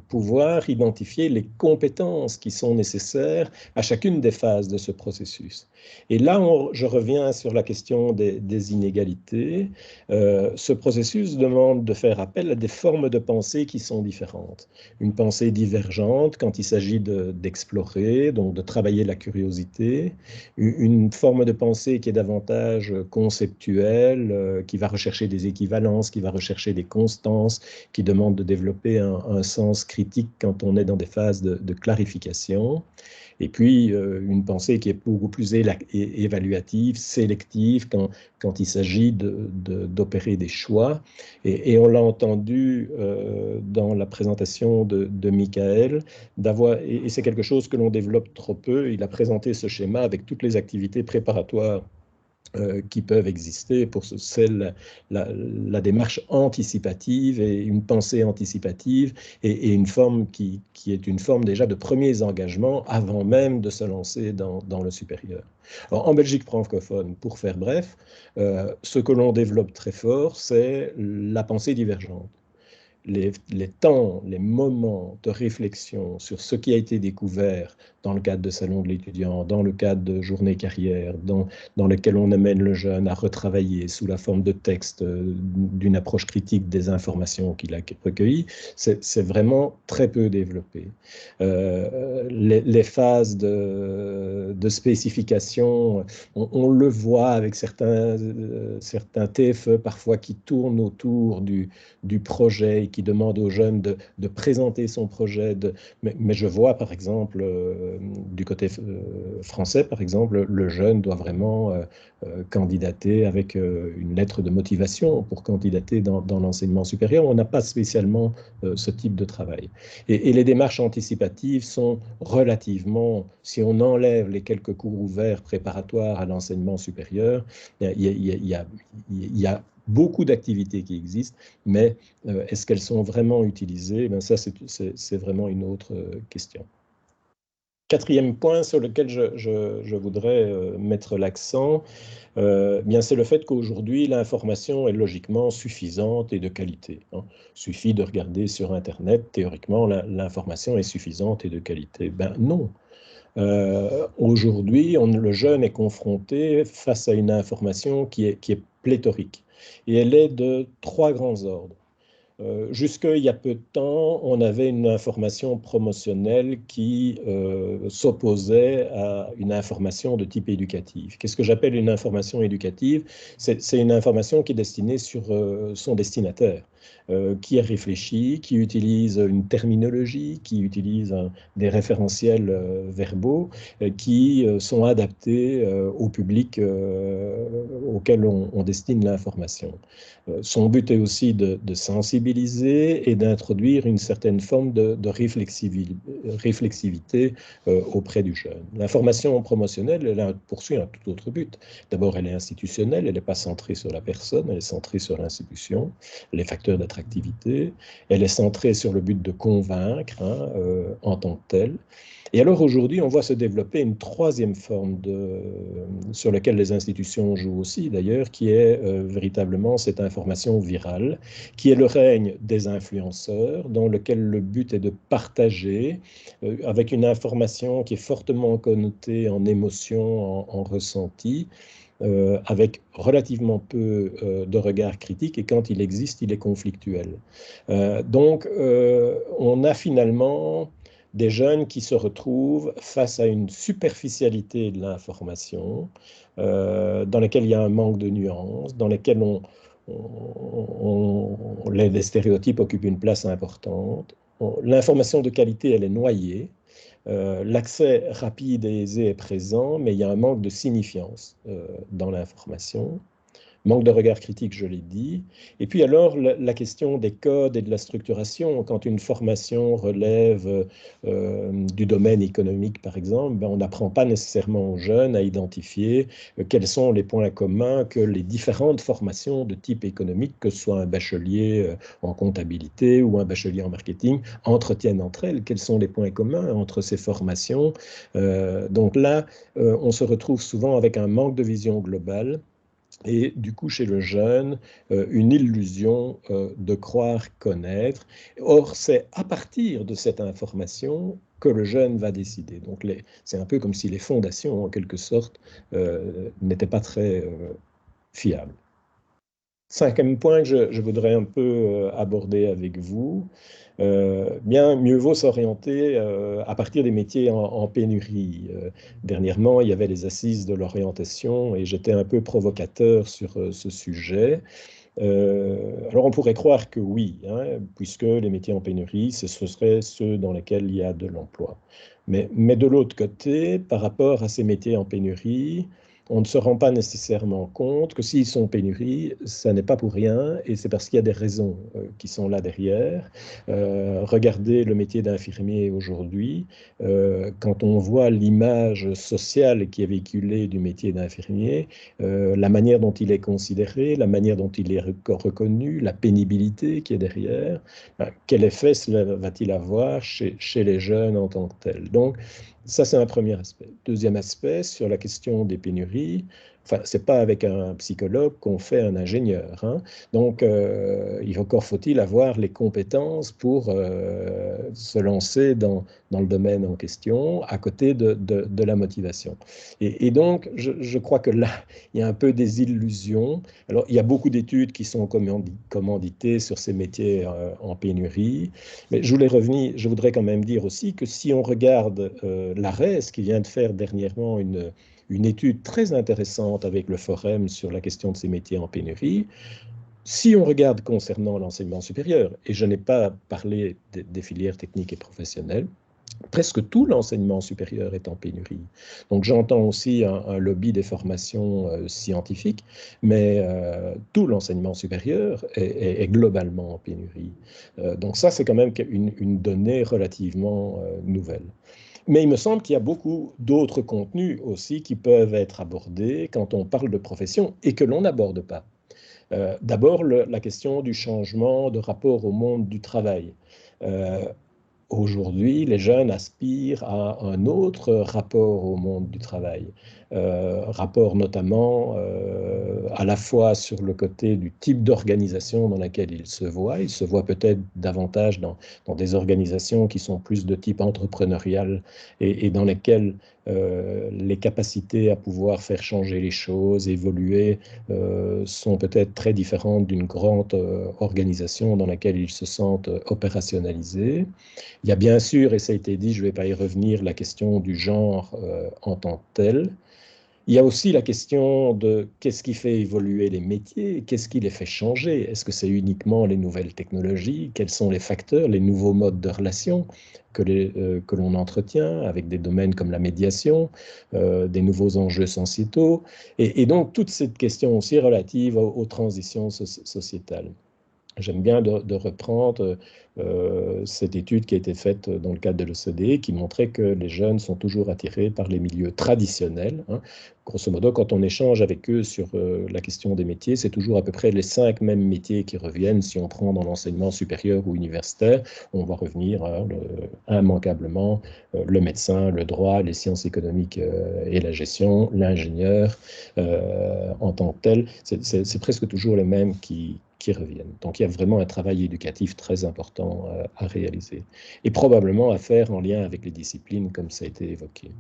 pouvoir identifier les compétences qui sont nécessaires à chacune des phases de ce processus. Et là, je reviens sur la question des inégalités. Ce processus demande de faire appel à des formes de pensée qui sont différentes. Une pensée divergente quand il s'agit d'explorer, donc de travailler la curiosité. Une forme de pensée qui est davantage conceptuelle, qui va rechercher des équivalences, qui va rechercher des constances, qui demande de développer un sens critique quand on est dans des phases de clarification. Et puis, une pensée qui est beaucoup plus évaluative, sélective, quand il s'agit d'opérer des choix. Et on l'a entendu dans la présentation de Michael, et c'est quelque chose que l'on développe trop peu. Il a présenté ce schéma avec toutes les activités préparatoires qui peuvent exister pour la démarche anticipative et une pensée anticipative et une forme qui est une forme déjà de premiers engagements avant même de se lancer dans le supérieur. Alors, en Belgique francophone, pour faire bref, ce que l'on développe très fort, c'est la pensée divergente. Les temps, les moments de réflexion sur ce qui a été découvert dans le cadre de salon de l'étudiant, dans le cadre de journée carrière, dans lequel on amène le jeune à retravailler sous la forme de texte, d'une approche critique des informations qu'il a recueillies, c'est vraiment très peu développé. Les phases de spécification, on le voit avec certains TFE parfois qui tournent autour du projet et qui demandent aux jeunes de présenter son projet. Mais je vois par exemple du côté français, par exemple, le jeune doit vraiment candidater avec une lettre de motivation pour candidater dans l'enseignement supérieur. On n'a pas spécialement ce type de travail. Et les démarches anticipatives sont relativement, si on enlève les quelques cours ouverts préparatoires à l'enseignement supérieur, il y a beaucoup d'activités qui existent, mais est-ce qu'elles sont vraiment utilisées? Ça, c'est vraiment une autre question. Quatrième point sur lequel je voudrais mettre l'accent, c'est le fait qu'aujourd'hui, l'information est logiquement suffisante et de qualité. Il suffit de regarder sur Internet, théoriquement, l'information est suffisante et de qualité. Non. Aujourd'hui, le jeune est confronté face à une information qui est pléthorique. Et elle est de 3 grands ordres. Jusqu'il y a peu de temps, on avait une information promotionnelle qui s'opposait à une information de type éducatif. Qu'est-ce que j'appelle une information éducative? C'est une information qui est destinée sur son destinataire, qui est réfléchi, qui utilise une terminologie, qui utilise des référentiels verbaux, qui sont adaptés au public auquel on destine l'information. Son but est aussi de sensibiliser et d'introduire une certaine forme de réflexivité auprès du jeune. L'information promotionnelle, elle poursuit un tout autre but. D'abord, elle est institutionnelle, elle n'est pas centrée sur la personne, elle est centrée sur l'institution, les facteurs d'attractivité, elle est centrée sur le but de convaincre en tant que tel. Et alors aujourd'hui, on voit se développer une troisième forme sur laquelle les institutions jouent aussi d'ailleurs, qui est véritablement cette information virale, qui est le règne des influenceurs, dans lequel le but est de partager avec une information qui est fortement connotée en émotion, en ressenti, avec relativement peu de regard critique, et quand il existe, il est conflictuel. Donc, on a finalement des jeunes qui se retrouvent face à une superficialité de l'information, dans laquelle il y a un manque de nuances, dans lesquelles les stéréotypes occupent une place importante. L'information de qualité, elle est noyée. L'accès rapide et aisé est présent, mais il y a un manque de signifiance dans l'information. Manque de regard critique, je l'ai dit. Et puis alors, la question des codes et de la structuration. Quand une formation relève du domaine économique, par exemple, on n'apprend pas nécessairement aux jeunes à identifier quels sont les points communs que les différentes formations de type économique, que ce soit un bachelier en comptabilité ou un bachelier en marketing, entretiennent entre elles. Quels sont les points communs entre ces formations? Donc là, on se retrouve souvent avec un manque de vision globale. et du coup chez le jeune, une illusion de croire connaître. Or, c'est à partir de cette information que le jeune va décider. Donc, c'est un peu comme si les fondations, en quelque sorte, n'étaient pas très fiables. Cinquième point que je voudrais un peu aborder avec vous, bien mieux vaut s'orienter à partir des métiers en pénurie. Dernièrement, il y avait les assises de l'orientation et j'étais un peu provocateur sur ce sujet. Alors on pourrait croire que oui, hein, puisque les métiers en pénurie, ce seraient ceux dans lesquels il y a de l'emploi. Mais de l'autre côté, par rapport à ces métiers en pénurie, on ne se rend pas nécessairement compte que s'ils sont en pénurie, ça n'est pas pour rien et c'est parce qu'il y a des raisons qui sont là derrière. Regardez le métier d'infirmier aujourd'hui. Quand on voit l'image sociale qui est véhiculée du métier d'infirmier, la manière dont il est considéré, la manière dont il est reconnu, la pénibilité qui est derrière, quel effet cela va-t-il avoir chez les jeunes en tant que tels. Donc, ça, c'est un premier aspect. Deuxième aspect, sur la question des pénuries, enfin, ce n'est pas avec un psychologue qu'on fait un ingénieur, hein. Donc, encore faut-il avoir les compétences pour se lancer dans le domaine en question, à côté de la motivation. Et donc, je crois que là, il y a un peu des illusions. Alors, il y a beaucoup d'études qui sont commanditées sur ces métiers en pénurie, mais je voudrais quand même dire aussi que si on regarde l'ARES, qui vient de faire dernièrement une étude très intéressante avec le Forum sur la question de ces métiers en pénurie, si on regarde concernant l'enseignement supérieur, et je n'ai pas parlé des filières techniques et professionnelles, presque tout l'enseignement supérieur est en pénurie. Donc j'entends aussi un lobby des formations scientifiques, mais tout l'enseignement supérieur est globalement en pénurie. Donc ça, c'est quand même une donnée relativement nouvelle. Mais il me semble qu'il y a beaucoup d'autres contenus aussi qui peuvent être abordés quand on parle de profession et que l'on n'aborde pas. D'abord, la question du changement de rapport au monde du travail. Aujourd'hui, les jeunes aspirent à un autre rapport au monde du travail, rapport notamment à la fois sur le côté du type d'organisation dans laquelle ils se voient peut-être davantage dans des organisations qui sont plus de type entrepreneurial et dans lesquelles les capacités à pouvoir faire changer les choses, évoluer, sont peut-être très différentes d'une grande organisation dans laquelle ils se sentent opérationnalisés. Il y a bien sûr, et ça a été dit, je ne vais pas y revenir, la question du genre en tant que tel. Il y a aussi la question de qu'est-ce qui fait évoluer les métiers, qu'est-ce qui les fait changer. Est-ce que c'est uniquement les nouvelles technologies? Quels sont les facteurs, les nouveaux modes de relation que l'on entretient avec des domaines comme la médiation, des nouveaux enjeux sociétaux, et donc toute cette question aussi relative aux transitions sociétales. J'aime bien de reprendre cette étude qui a été faite dans le cadre de l'OCDE qui montrait que les jeunes sont toujours attirés par les milieux traditionnels, hein. Grosso modo, quand on échange avec eux sur la question des métiers, c'est toujours à peu près les 5 mêmes métiers qui reviennent. Si on prend dans l'enseignement supérieur ou universitaire, on va revenir immanquablement le médecin, le droit, les sciences économiques et la gestion, l'ingénieur en tant que tel. C'est presque toujours les mêmes qui reviennent. Donc il y a vraiment un travail éducatif très important à réaliser et probablement à faire en lien avec les disciplines comme ça a été évoqué.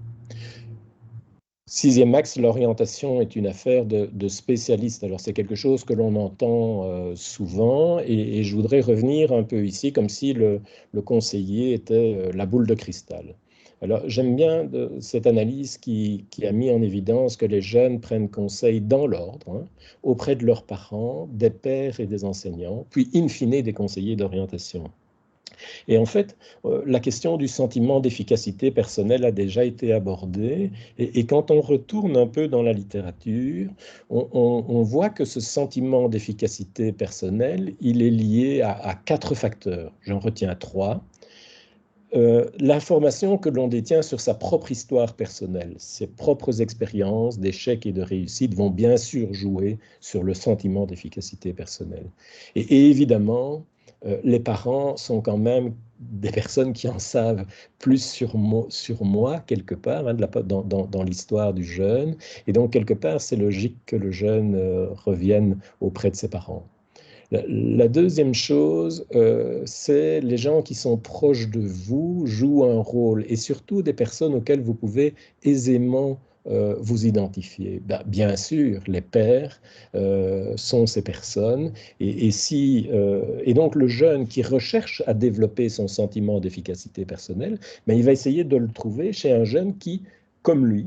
Sixième axe, l'orientation est une affaire de spécialistes. Alors c'est quelque chose que l'on entend souvent et je voudrais revenir un peu ici comme si le conseiller était la boule de cristal. Alors, j'aime bien cette analyse qui a mis en évidence que les jeunes prennent conseil dans l'ordre, hein, auprès de leurs parents, des pairs et des enseignants, puis in fine des conseillers d'orientation. Et en fait, la question du sentiment d'efficacité personnelle a déjà été abordée. Et quand on retourne un peu dans la littérature, on voit que ce sentiment d'efficacité personnelle, il est lié à 4 facteurs. J'en retiens 3. L'information que l'on détient sur sa propre histoire personnelle, ses propres expériences d'échecs et de réussites vont bien sûr jouer sur le sentiment d'efficacité personnelle. Et évidemment, les parents sont quand même des personnes qui en savent plus sur moi quelque part, hein, dans l'histoire du jeune. Et donc, quelque part, c'est logique que le jeune revienne auprès de ses parents. La deuxième chose, c'est les gens qui sont proches de vous jouent un rôle, et surtout des personnes auxquelles vous pouvez aisément vous identifier. Bien sûr, les pères sont ces personnes, et donc le jeune qui recherche à développer son sentiment d'efficacité personnelle, il va essayer de le trouver chez un jeune qui, comme lui,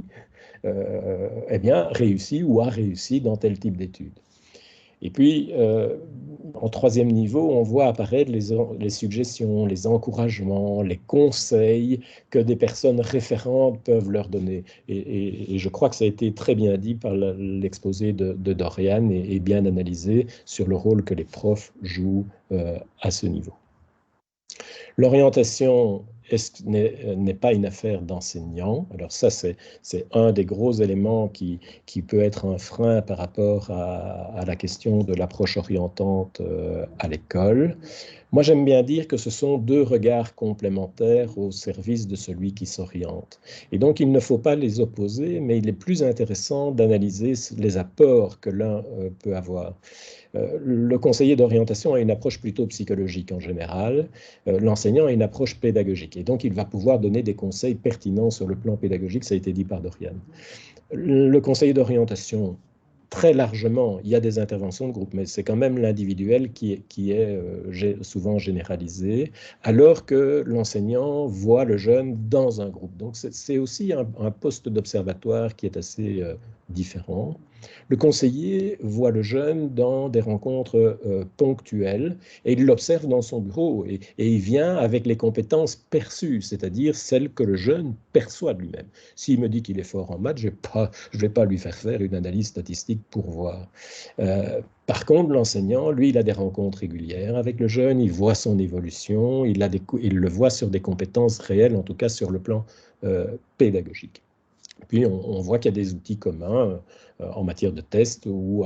eh bien, réussit ou a réussi dans tel type d'études. Et puis, en troisième niveau, on voit apparaître les suggestions, les encouragements, les conseils que des personnes référentes peuvent leur donner. Et je crois que ça a été très bien dit par l'exposé de Dorian et bien analysé sur le rôle que les profs jouent à ce niveau. L'orientation n'est pas une affaire d'enseignant. Alors ça, c'est un des gros éléments qui peut être un frein par rapport à la question de l'approche orientante à l'école. Moi, j'aime bien dire que ce sont deux regards complémentaires au service de celui qui s'oriente. Et donc, il ne faut pas les opposer, mais il est plus intéressant d'analyser les apports que l'un peut avoir. Le conseiller d'orientation a une approche plutôt psychologique en général, l'enseignant a une approche pédagogique, et donc il va pouvoir donner des conseils pertinents sur le plan pédagogique, ça a été dit par Dorian. Le conseiller d'orientation, très largement, il y a des interventions de groupe, mais c'est quand même l'individuel qui est souvent généralisé, alors que l'enseignant voit le jeune dans un groupe. Donc c'est aussi un poste d'observatoire qui est assez différent. Le conseiller voit le jeune dans des rencontres ponctuelles et il l'observe dans son bureau et il vient avec les compétences perçues, c'est-à-dire celles que le jeune perçoit de lui-même. S'il me dit qu'il est fort en maths, je ne vais pas lui faire une analyse statistique pour voir. Par contre, l'enseignant, lui, il a des rencontres régulières avec le jeune, il voit son évolution, il le voit sur des compétences réelles, en tout cas sur le plan pédagogique. Puis on voit qu'il y a des outils communs en matière de tests ou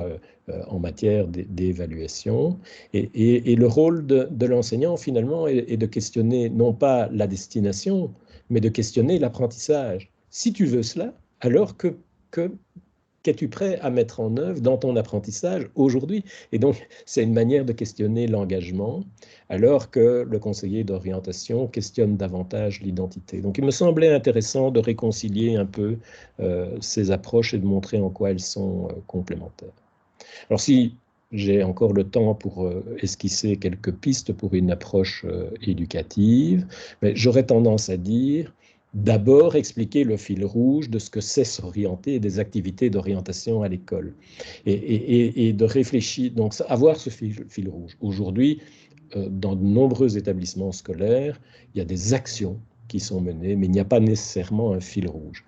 en matière d'évaluation. Et le rôle de l'enseignant, finalement, est de questionner non pas la destination, mais de questionner l'apprentissage. Si tu veux cela, alors qu'es-tu prêt à mettre en œuvre dans ton apprentissage aujourd'hui? Et donc, c'est une manière de questionner l'engagement, alors que le conseiller d'orientation questionne davantage l'identité. Donc, il me semblait intéressant de réconcilier un peu ces approches et de montrer en quoi elles sont complémentaires. Alors, si j'ai encore le temps pour esquisser quelques pistes pour une approche éducative, mais j'aurais tendance à dire d'abord expliquer le fil rouge de ce que c'est s'orienter et des activités d'orientation à l'école. Et de réfléchir, donc avoir ce fil rouge. Aujourd'hui, dans de nombreux établissements scolaires, il y a des actions qui sont menées, mais il n'y a pas nécessairement un fil rouge.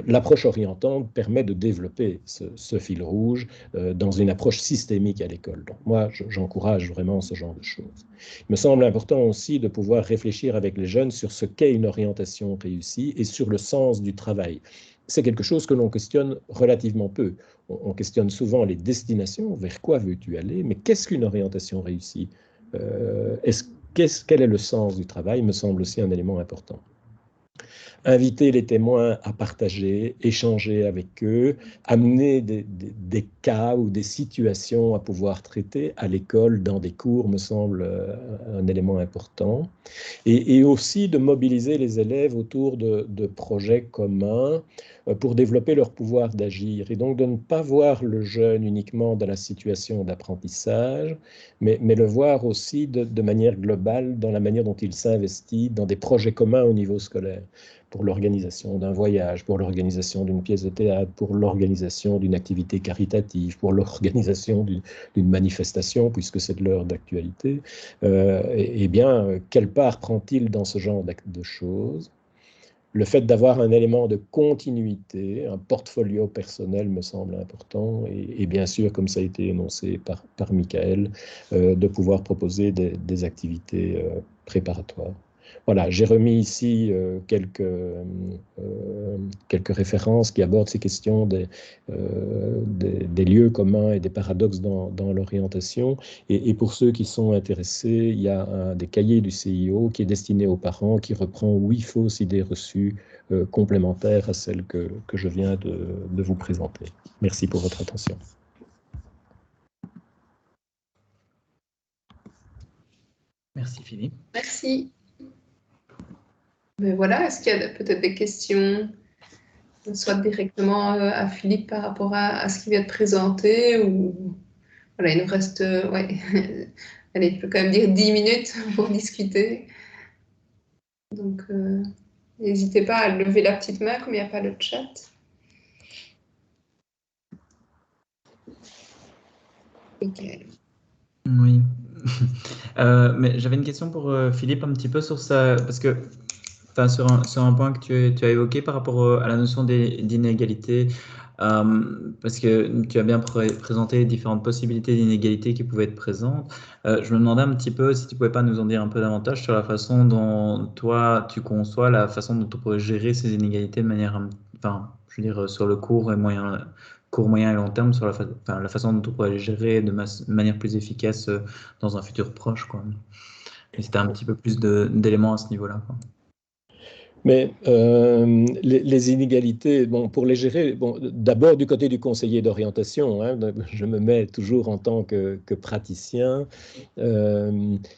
L'approche orientante permet de développer ce fil rouge dans une approche systémique à l'école. Donc moi, j'encourage vraiment ce genre de choses. Il me semble important aussi de pouvoir réfléchir avec les jeunes sur ce qu'est une orientation réussie et sur le sens du travail. C'est quelque chose que l'on questionne relativement peu. On questionne souvent les destinations, vers quoi veux-tu aller, mais qu'est-ce qu'une orientation réussie? Quel est le sens du travail me semble aussi un élément important. Inviter les témoins à partager, échanger avec eux, amener des cas ou des situations à pouvoir traiter à l'école, dans des cours, me semble un élément important. Et aussi de mobiliser les élèves autour de projets communs pour développer leur pouvoir d'agir. Et donc de ne pas voir le jeune uniquement dans la situation d'apprentissage, mais le voir aussi de manière globale dans la manière dont il s'investit dans des projets communs au niveau scolaire, pour l'organisation d'un voyage, pour l'organisation d'une pièce de théâtre, pour l'organisation d'une activité caritative, pour l'organisation d'une manifestation, puisque c'est de l'heure d'actualité. Eh bien, quelle part prend-il dans ce genre de choses? Le fait d'avoir un élément de continuité, un portfolio personnel me semble important, et bien sûr, comme ça a été énoncé par Michael, de pouvoir proposer des activités préparatoires. Voilà, j'ai remis ici quelques références qui abordent ces questions des lieux communs et des paradoxes dans l'orientation. Et pour ceux qui sont intéressés, il y a des cahiers du CIO qui est destiné aux parents, qui reprend 8 fausses idées reçues complémentaires à celles que je viens de vous présenter. Merci pour votre attention. Merci Philippe. Merci. Ben voilà, est-ce qu'il y a peut-être des questions, soit directement à Philippe par rapport à ce qu'il vient de présenter, ou voilà, il nous reste, ouais, allez, je peux quand même dire 10 minutes pour discuter. Donc, n'hésitez pas à lever la petite main comme il n'y a pas le chat. Nickel. Oui. Mais j'avais une question pour Philippe un petit peu sur ça, parce que sur un point que tu as évoqué par rapport à la notion d'inégalité, parce que tu as bien présenté différentes possibilités d'inégalité qui pouvaient être présentes. Je me demandais un petit peu si tu pouvais pas nous en dire un peu davantage sur la façon dont toi tu conçois la façon dont on pourrait gérer ces inégalités de manière, enfin, je veux dire sur le court, moyen et long terme, sur la façon dont on pourrait les gérer de manière plus efficace dans un futur proche, quoi. Et c'était un petit peu plus d'éléments à ce niveau-là, quoi. Mais les inégalités, bon, pour les gérer, bon, d'abord du côté du conseiller d'orientation, hein, je me mets toujours en tant que praticien,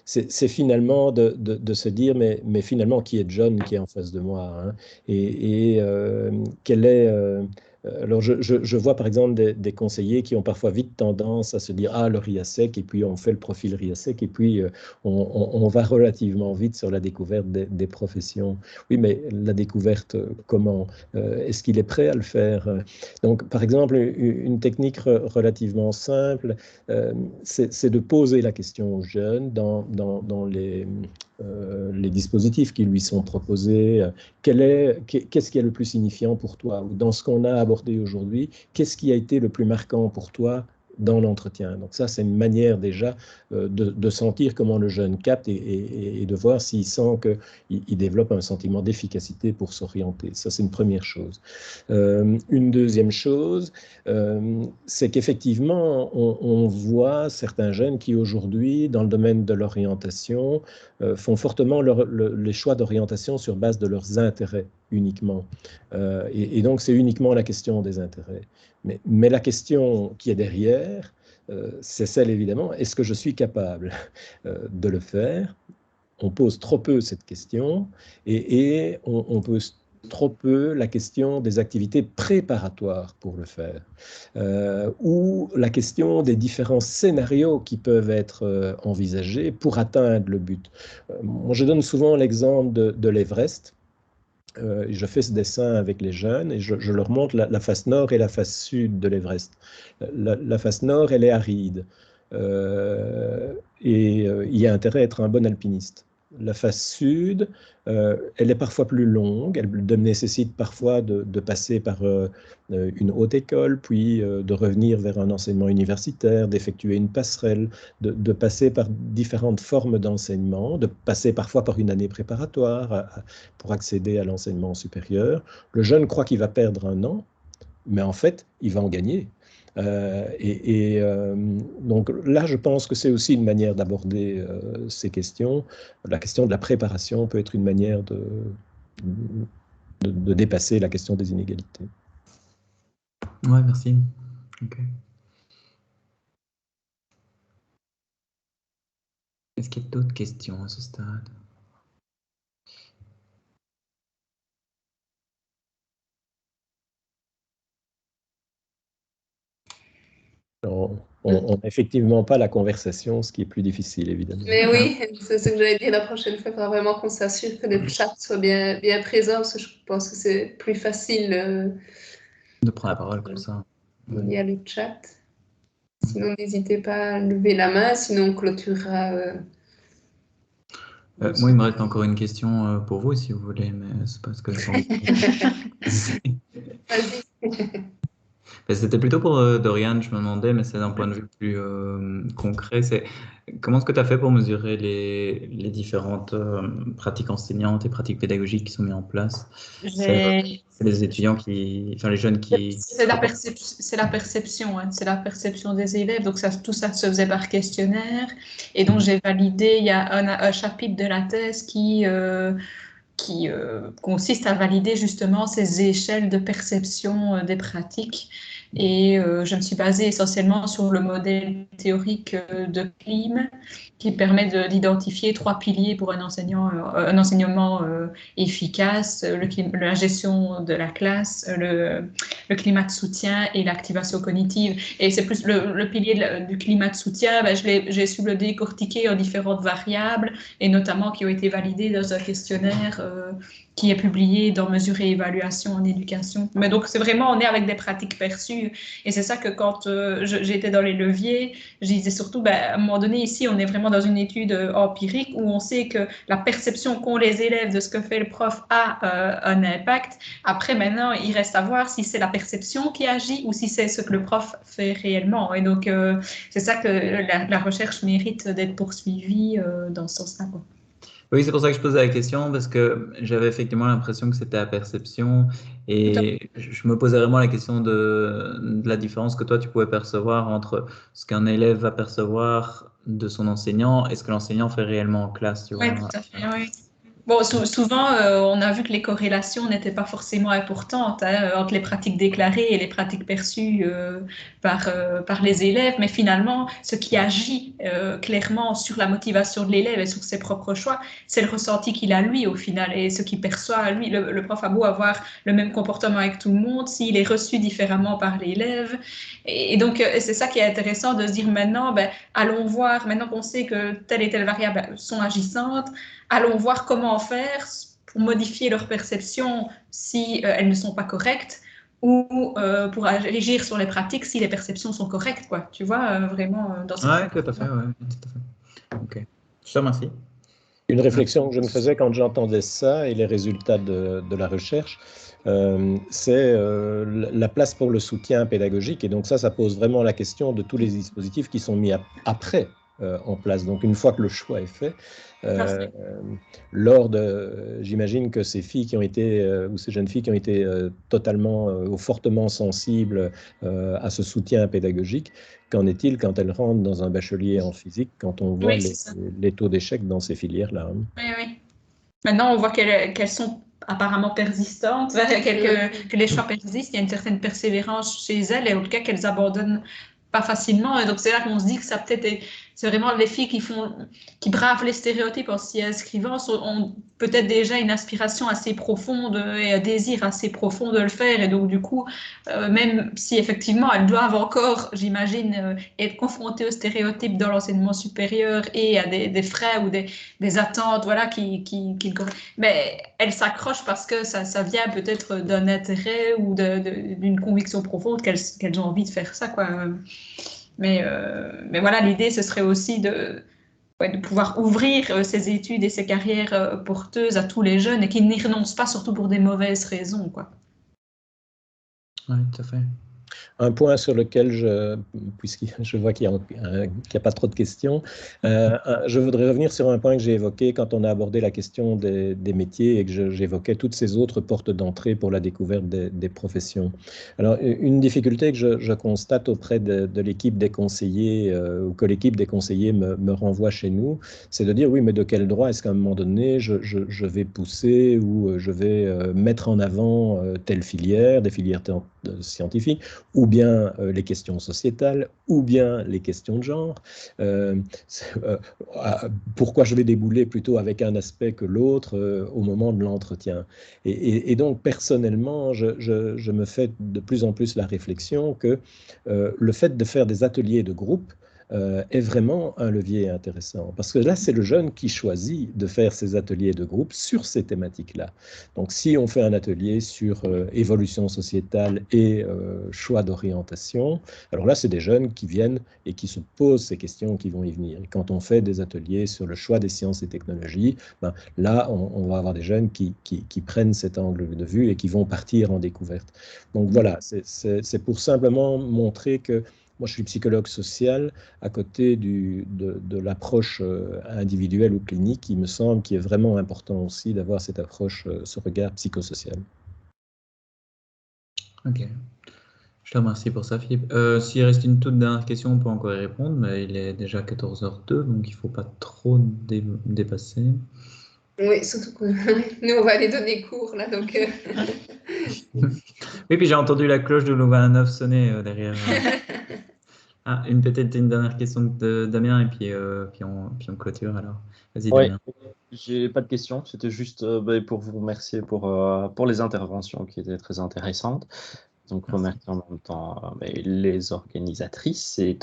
c'est finalement de se dire, mais finalement, qui est John qui est en face de moi, hein, et quel est... alors, je vois par exemple des conseillers qui ont parfois vite tendance à se dire « Ah, le RIASEC », et puis on fait le profil RIASEC, et puis on va relativement vite sur la découverte des professions. Oui, mais la découverte, comment? Est-ce qu'il est prêt à le faire? Donc, par exemple, une technique relativement simple, c'est de poser la question aux jeunes dans les dispositifs qui lui sont proposés. Qu'est-ce qui est le plus signifiant pour toi? Ou dans ce qu'on a abordé aujourd'hui, qu'est-ce qui a été le plus marquant pour toi dans l'entretien? Donc ça, c'est une manière déjà de sentir comment le jeune capte et de voir s'il sent qu'il développe un sentiment d'efficacité pour s'orienter. Ça, c'est une première chose. Une deuxième chose, c'est qu'effectivement, on voit certains jeunes qui aujourd'hui, dans le domaine de l'orientation, font fortement les choix d'orientation sur base de leurs intérêts uniquement. Et donc, c'est uniquement la question des intérêts. Mais la question qui est derrière, c'est celle évidemment, est-ce que je suis capable de le faire? On pose trop peu cette question et on pose trop peu la question des activités préparatoires pour le faire, ou la question des différents scénarios qui peuvent être envisagés pour atteindre le but. Moi, je donne souvent l'exemple de l'Everest. Je fais ce dessin avec les jeunes et je leur montre la face nord et la face sud de l'Everest. La face nord, elle est aride et il y a intérêt à être un bon alpiniste. La face sud, elle est parfois plus longue, elle nécessite parfois de passer par une haute école, puis de revenir vers un enseignement universitaire, d'effectuer une passerelle, de passer par différentes formes d'enseignement, de passer parfois par une année préparatoire pour accéder à l'enseignement supérieur. Le jeune croit qu'il va perdre un an, mais en fait, il va en gagner. Donc là, je pense que c'est aussi une manière d'aborder ces questions. La question de la préparation peut être une manière de dépasser la question des inégalités. Ouais, merci. Okay. Est-ce qu'il y a d'autres questions à ce stade? On n'a effectivement pas la conversation, ce qui est plus difficile, évidemment. Mais oui, c'est ce que j'allais dire la prochaine fois. Il faudra vraiment qu'on s'assure que le chat soit bien présent, parce que je pense que c'est plus facile de prendre la parole comme ça. Il y a le chat. Sinon, n'hésitez pas à lever la main, sinon on clôturera. Moi, il me reste encore une question pour vous, si vous voulez, mais c'est parce que je pense. Vas-y. Et c'était plutôt pour Dorian, je me demandais, mais c'est d'un point de vue plus concret. C'est comment est-ce que tu as fait pour mesurer les différentes pratiques enseignantes et pratiques pédagogiques qui sont mises en place? C'est les étudiants enfin les jeunes qui. C'est la perception, hein, c'est la perception des élèves. Donc tout ça se faisait par questionnaire. Et donc j'ai validé, il y a un chapitre de la thèse qui consiste à valider justement ces échelles de perception des pratiques. Et je me suis basée essentiellement sur le modèle théorique de Klim, qui permet d'identifier 3 piliers pour un enseignement efficace, la gestion de la classe, le climat de soutien et l'activation cognitive. Et c'est plus le pilier du climat de soutien, j'ai su le décortiquer en différentes variables, et notamment qui ont été validées dans un questionnaire qui est publié dans Mesures et évaluation en éducation. Mais donc, c'est vraiment, on est avec des pratiques perçues. Et c'est ça que quand j'étais dans les leviers, je disais surtout, à un moment donné, ici, on est vraiment dans une étude empirique où on sait que la perception qu'ont les élèves de ce que fait le prof a un impact. Après, maintenant, il reste à voir si c'est la perception qui agit ou si c'est ce que le prof fait réellement. Et donc, c'est ça que la recherche mérite d'être poursuivie dans ce sens-là, quoi. Oui, c'est pour ça que je posais la question, parce que j'avais effectivement l'impression que c'était à perception, et je me posais vraiment la question de la différence que toi tu pouvais percevoir entre ce qu'un élève va percevoir de son enseignant et ce que l'enseignant fait réellement en classe, tu vois. Oui, tout à fait, oui. Bon, souvent, on a vu que les corrélations n'étaient pas forcément importantes entre les pratiques déclarées et les pratiques perçues par les élèves, mais finalement, ce qui agit clairement sur la motivation de l'élève et sur ses propres choix, c'est le ressenti qu'il a lui au final, et ce qu'il perçoit lui. Le prof a beau avoir le même comportement avec tout le monde, s'il est reçu différemment par l'élève. Et donc, c'est ça qui est intéressant de se dire maintenant, allons voir, maintenant qu'on sait que telle et telle variable sont agissantes, allons voir comment faire pour modifier leur perception si elles ne sont pas correctes, ou pour agir sur les pratiques si les perceptions sont correctes, quoi. Tu vois, vraiment dans ce Oui, tout à fait, ouais, tout à fait. Ok, je te remercie. Une réflexion que je me faisais quand j'entendais ça et les résultats de la recherche, c'est la place pour le soutien pédagogique. Et donc ça pose vraiment la question de tous les dispositifs qui sont mis après en place. Donc une fois que le choix est fait, j'imagine que ces filles qui ont été, ou ces jeunes filles qui ont été totalement ou fortement sensibles à ce soutien pédagogique, qu'en est-il quand elles rentrent dans un bachelier en physique, quand on voit les taux d'échec dans ces filières-là? Oui, oui. Maintenant, on voit qu'elles sont apparemment persistantes, que les choix persistent, il y a une certaine persévérance chez elles, et au cas qu'elles abandonnent pas facilement. Et donc, c'est là qu'on se dit que ça peut-être c'est vraiment les filles qui bravent les stéréotypes en s'y inscrivant, ont peut-être déjà une aspiration assez profonde et un désir assez profond de le faire. Et donc, du coup, même si effectivement elles doivent encore, j'imagine, être confrontées aux stéréotypes dans l'enseignement supérieur et à des freins ou des attentes, voilà, mais elles s'accrochent parce que ça vient peut-être d'un intérêt ou d'une conviction profonde qu'elles ont envie de faire ça, quoi. Mais voilà, l'idée, ce serait aussi de pouvoir ouvrir ces études et ces carrières porteuses à tous les jeunes et qu'ils n'y renoncent pas, surtout pour des mauvaises raisons, quoi. Oui, tout à fait. Un point sur lequel, puisque je vois qu'il n'y a pas trop de questions, je voudrais revenir sur un point que j'ai évoqué quand on a abordé la question des métiers et que j'évoquais toutes ces autres portes d'entrée pour la découverte des professions. Alors, une difficulté que je constate auprès de l'équipe des conseillers, ou que l'équipe des conseillers me renvoie chez nous, c'est de dire, oui, mais de quel droit est-ce qu'à un moment donné, je vais pousser ou je vais mettre en avant telle filière, des filières scientifiques, ou bien les questions sociétales, ou bien les questions de genre. Pourquoi je vais débouler plutôt avec un aspect que l'autre au moment de l'entretien. Et donc, personnellement, je me fais de plus en plus la réflexion que le fait de faire des ateliers de groupe est vraiment un levier intéressant. Parce que là, c'est le jeune qui choisit de faire ses ateliers de groupe sur ces thématiques-là. Donc, si on fait un atelier sur évolution sociétale et choix d'orientation, alors là, c'est des jeunes qui viennent et qui se posent ces questions qui vont y venir. Et quand on fait des ateliers sur le choix des sciences et technologies, ben, là, on va avoir des jeunes qui prennent cet angle de vue et qui vont partir en découverte. Donc voilà, c'est pour simplement montrer que moi, je suis psychologue social. À côté de l'approche individuelle ou clinique, il me semble qu'il est vraiment important aussi d'avoir cette approche, ce regard psychosocial. Ok. Je te remercie pour ça, Philippe. S'il reste une toute dernière question, on peut encore y répondre, mais il est déjà 14h02, donc il ne faut pas trop dépasser. Oui, surtout que nous, on va aller donner cours, là, donc... Oui, puis j'ai entendu la cloche de Louvain-la-Neuve sonner derrière. Ah, peut-être une dernière question de Damien, et puis on clôture alors. Vas-y, Oui, Damien. j'ai pas de questions. C'était juste pour vous remercier pour les interventions qui étaient très intéressantes. Donc, remercier en même temps les organisatrices. Et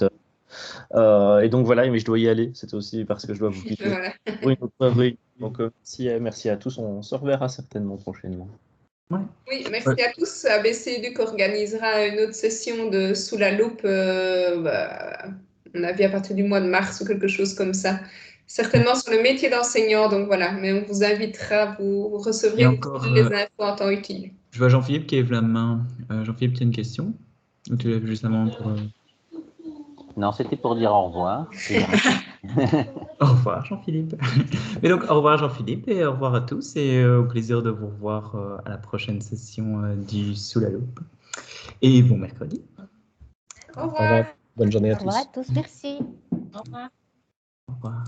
donc, voilà, mais je dois y aller. C'était aussi parce que je dois vous quitter Voilà. pour une autre réunion. Donc, merci à tous. On se reverra certainement prochainement. Ouais. Oui, merci à tous. ABC Éduc organisera une autre session de Sous la loupe, à mon avis à partir du mois de mars ou quelque chose comme ça. Certainement sur le métier d'enseignant, donc voilà. Mais on vous invitera, vous recevrez encore, toutes les infos en temps utile. Je vois Jean-Philippe qui lève la main. Jean-Philippe, tu as une question? Ou tu lèves juste la main pour... Non, c'était pour dire au revoir. Au revoir, Jean-Philippe. Mais donc, au revoir, Jean-Philippe, et au revoir à tous, et au plaisir de vous revoir à la prochaine session du Sous la loupe. Et bon mercredi. Au revoir. Bonne journée à Au revoir à tous. tous, merci. Au revoir. Au revoir.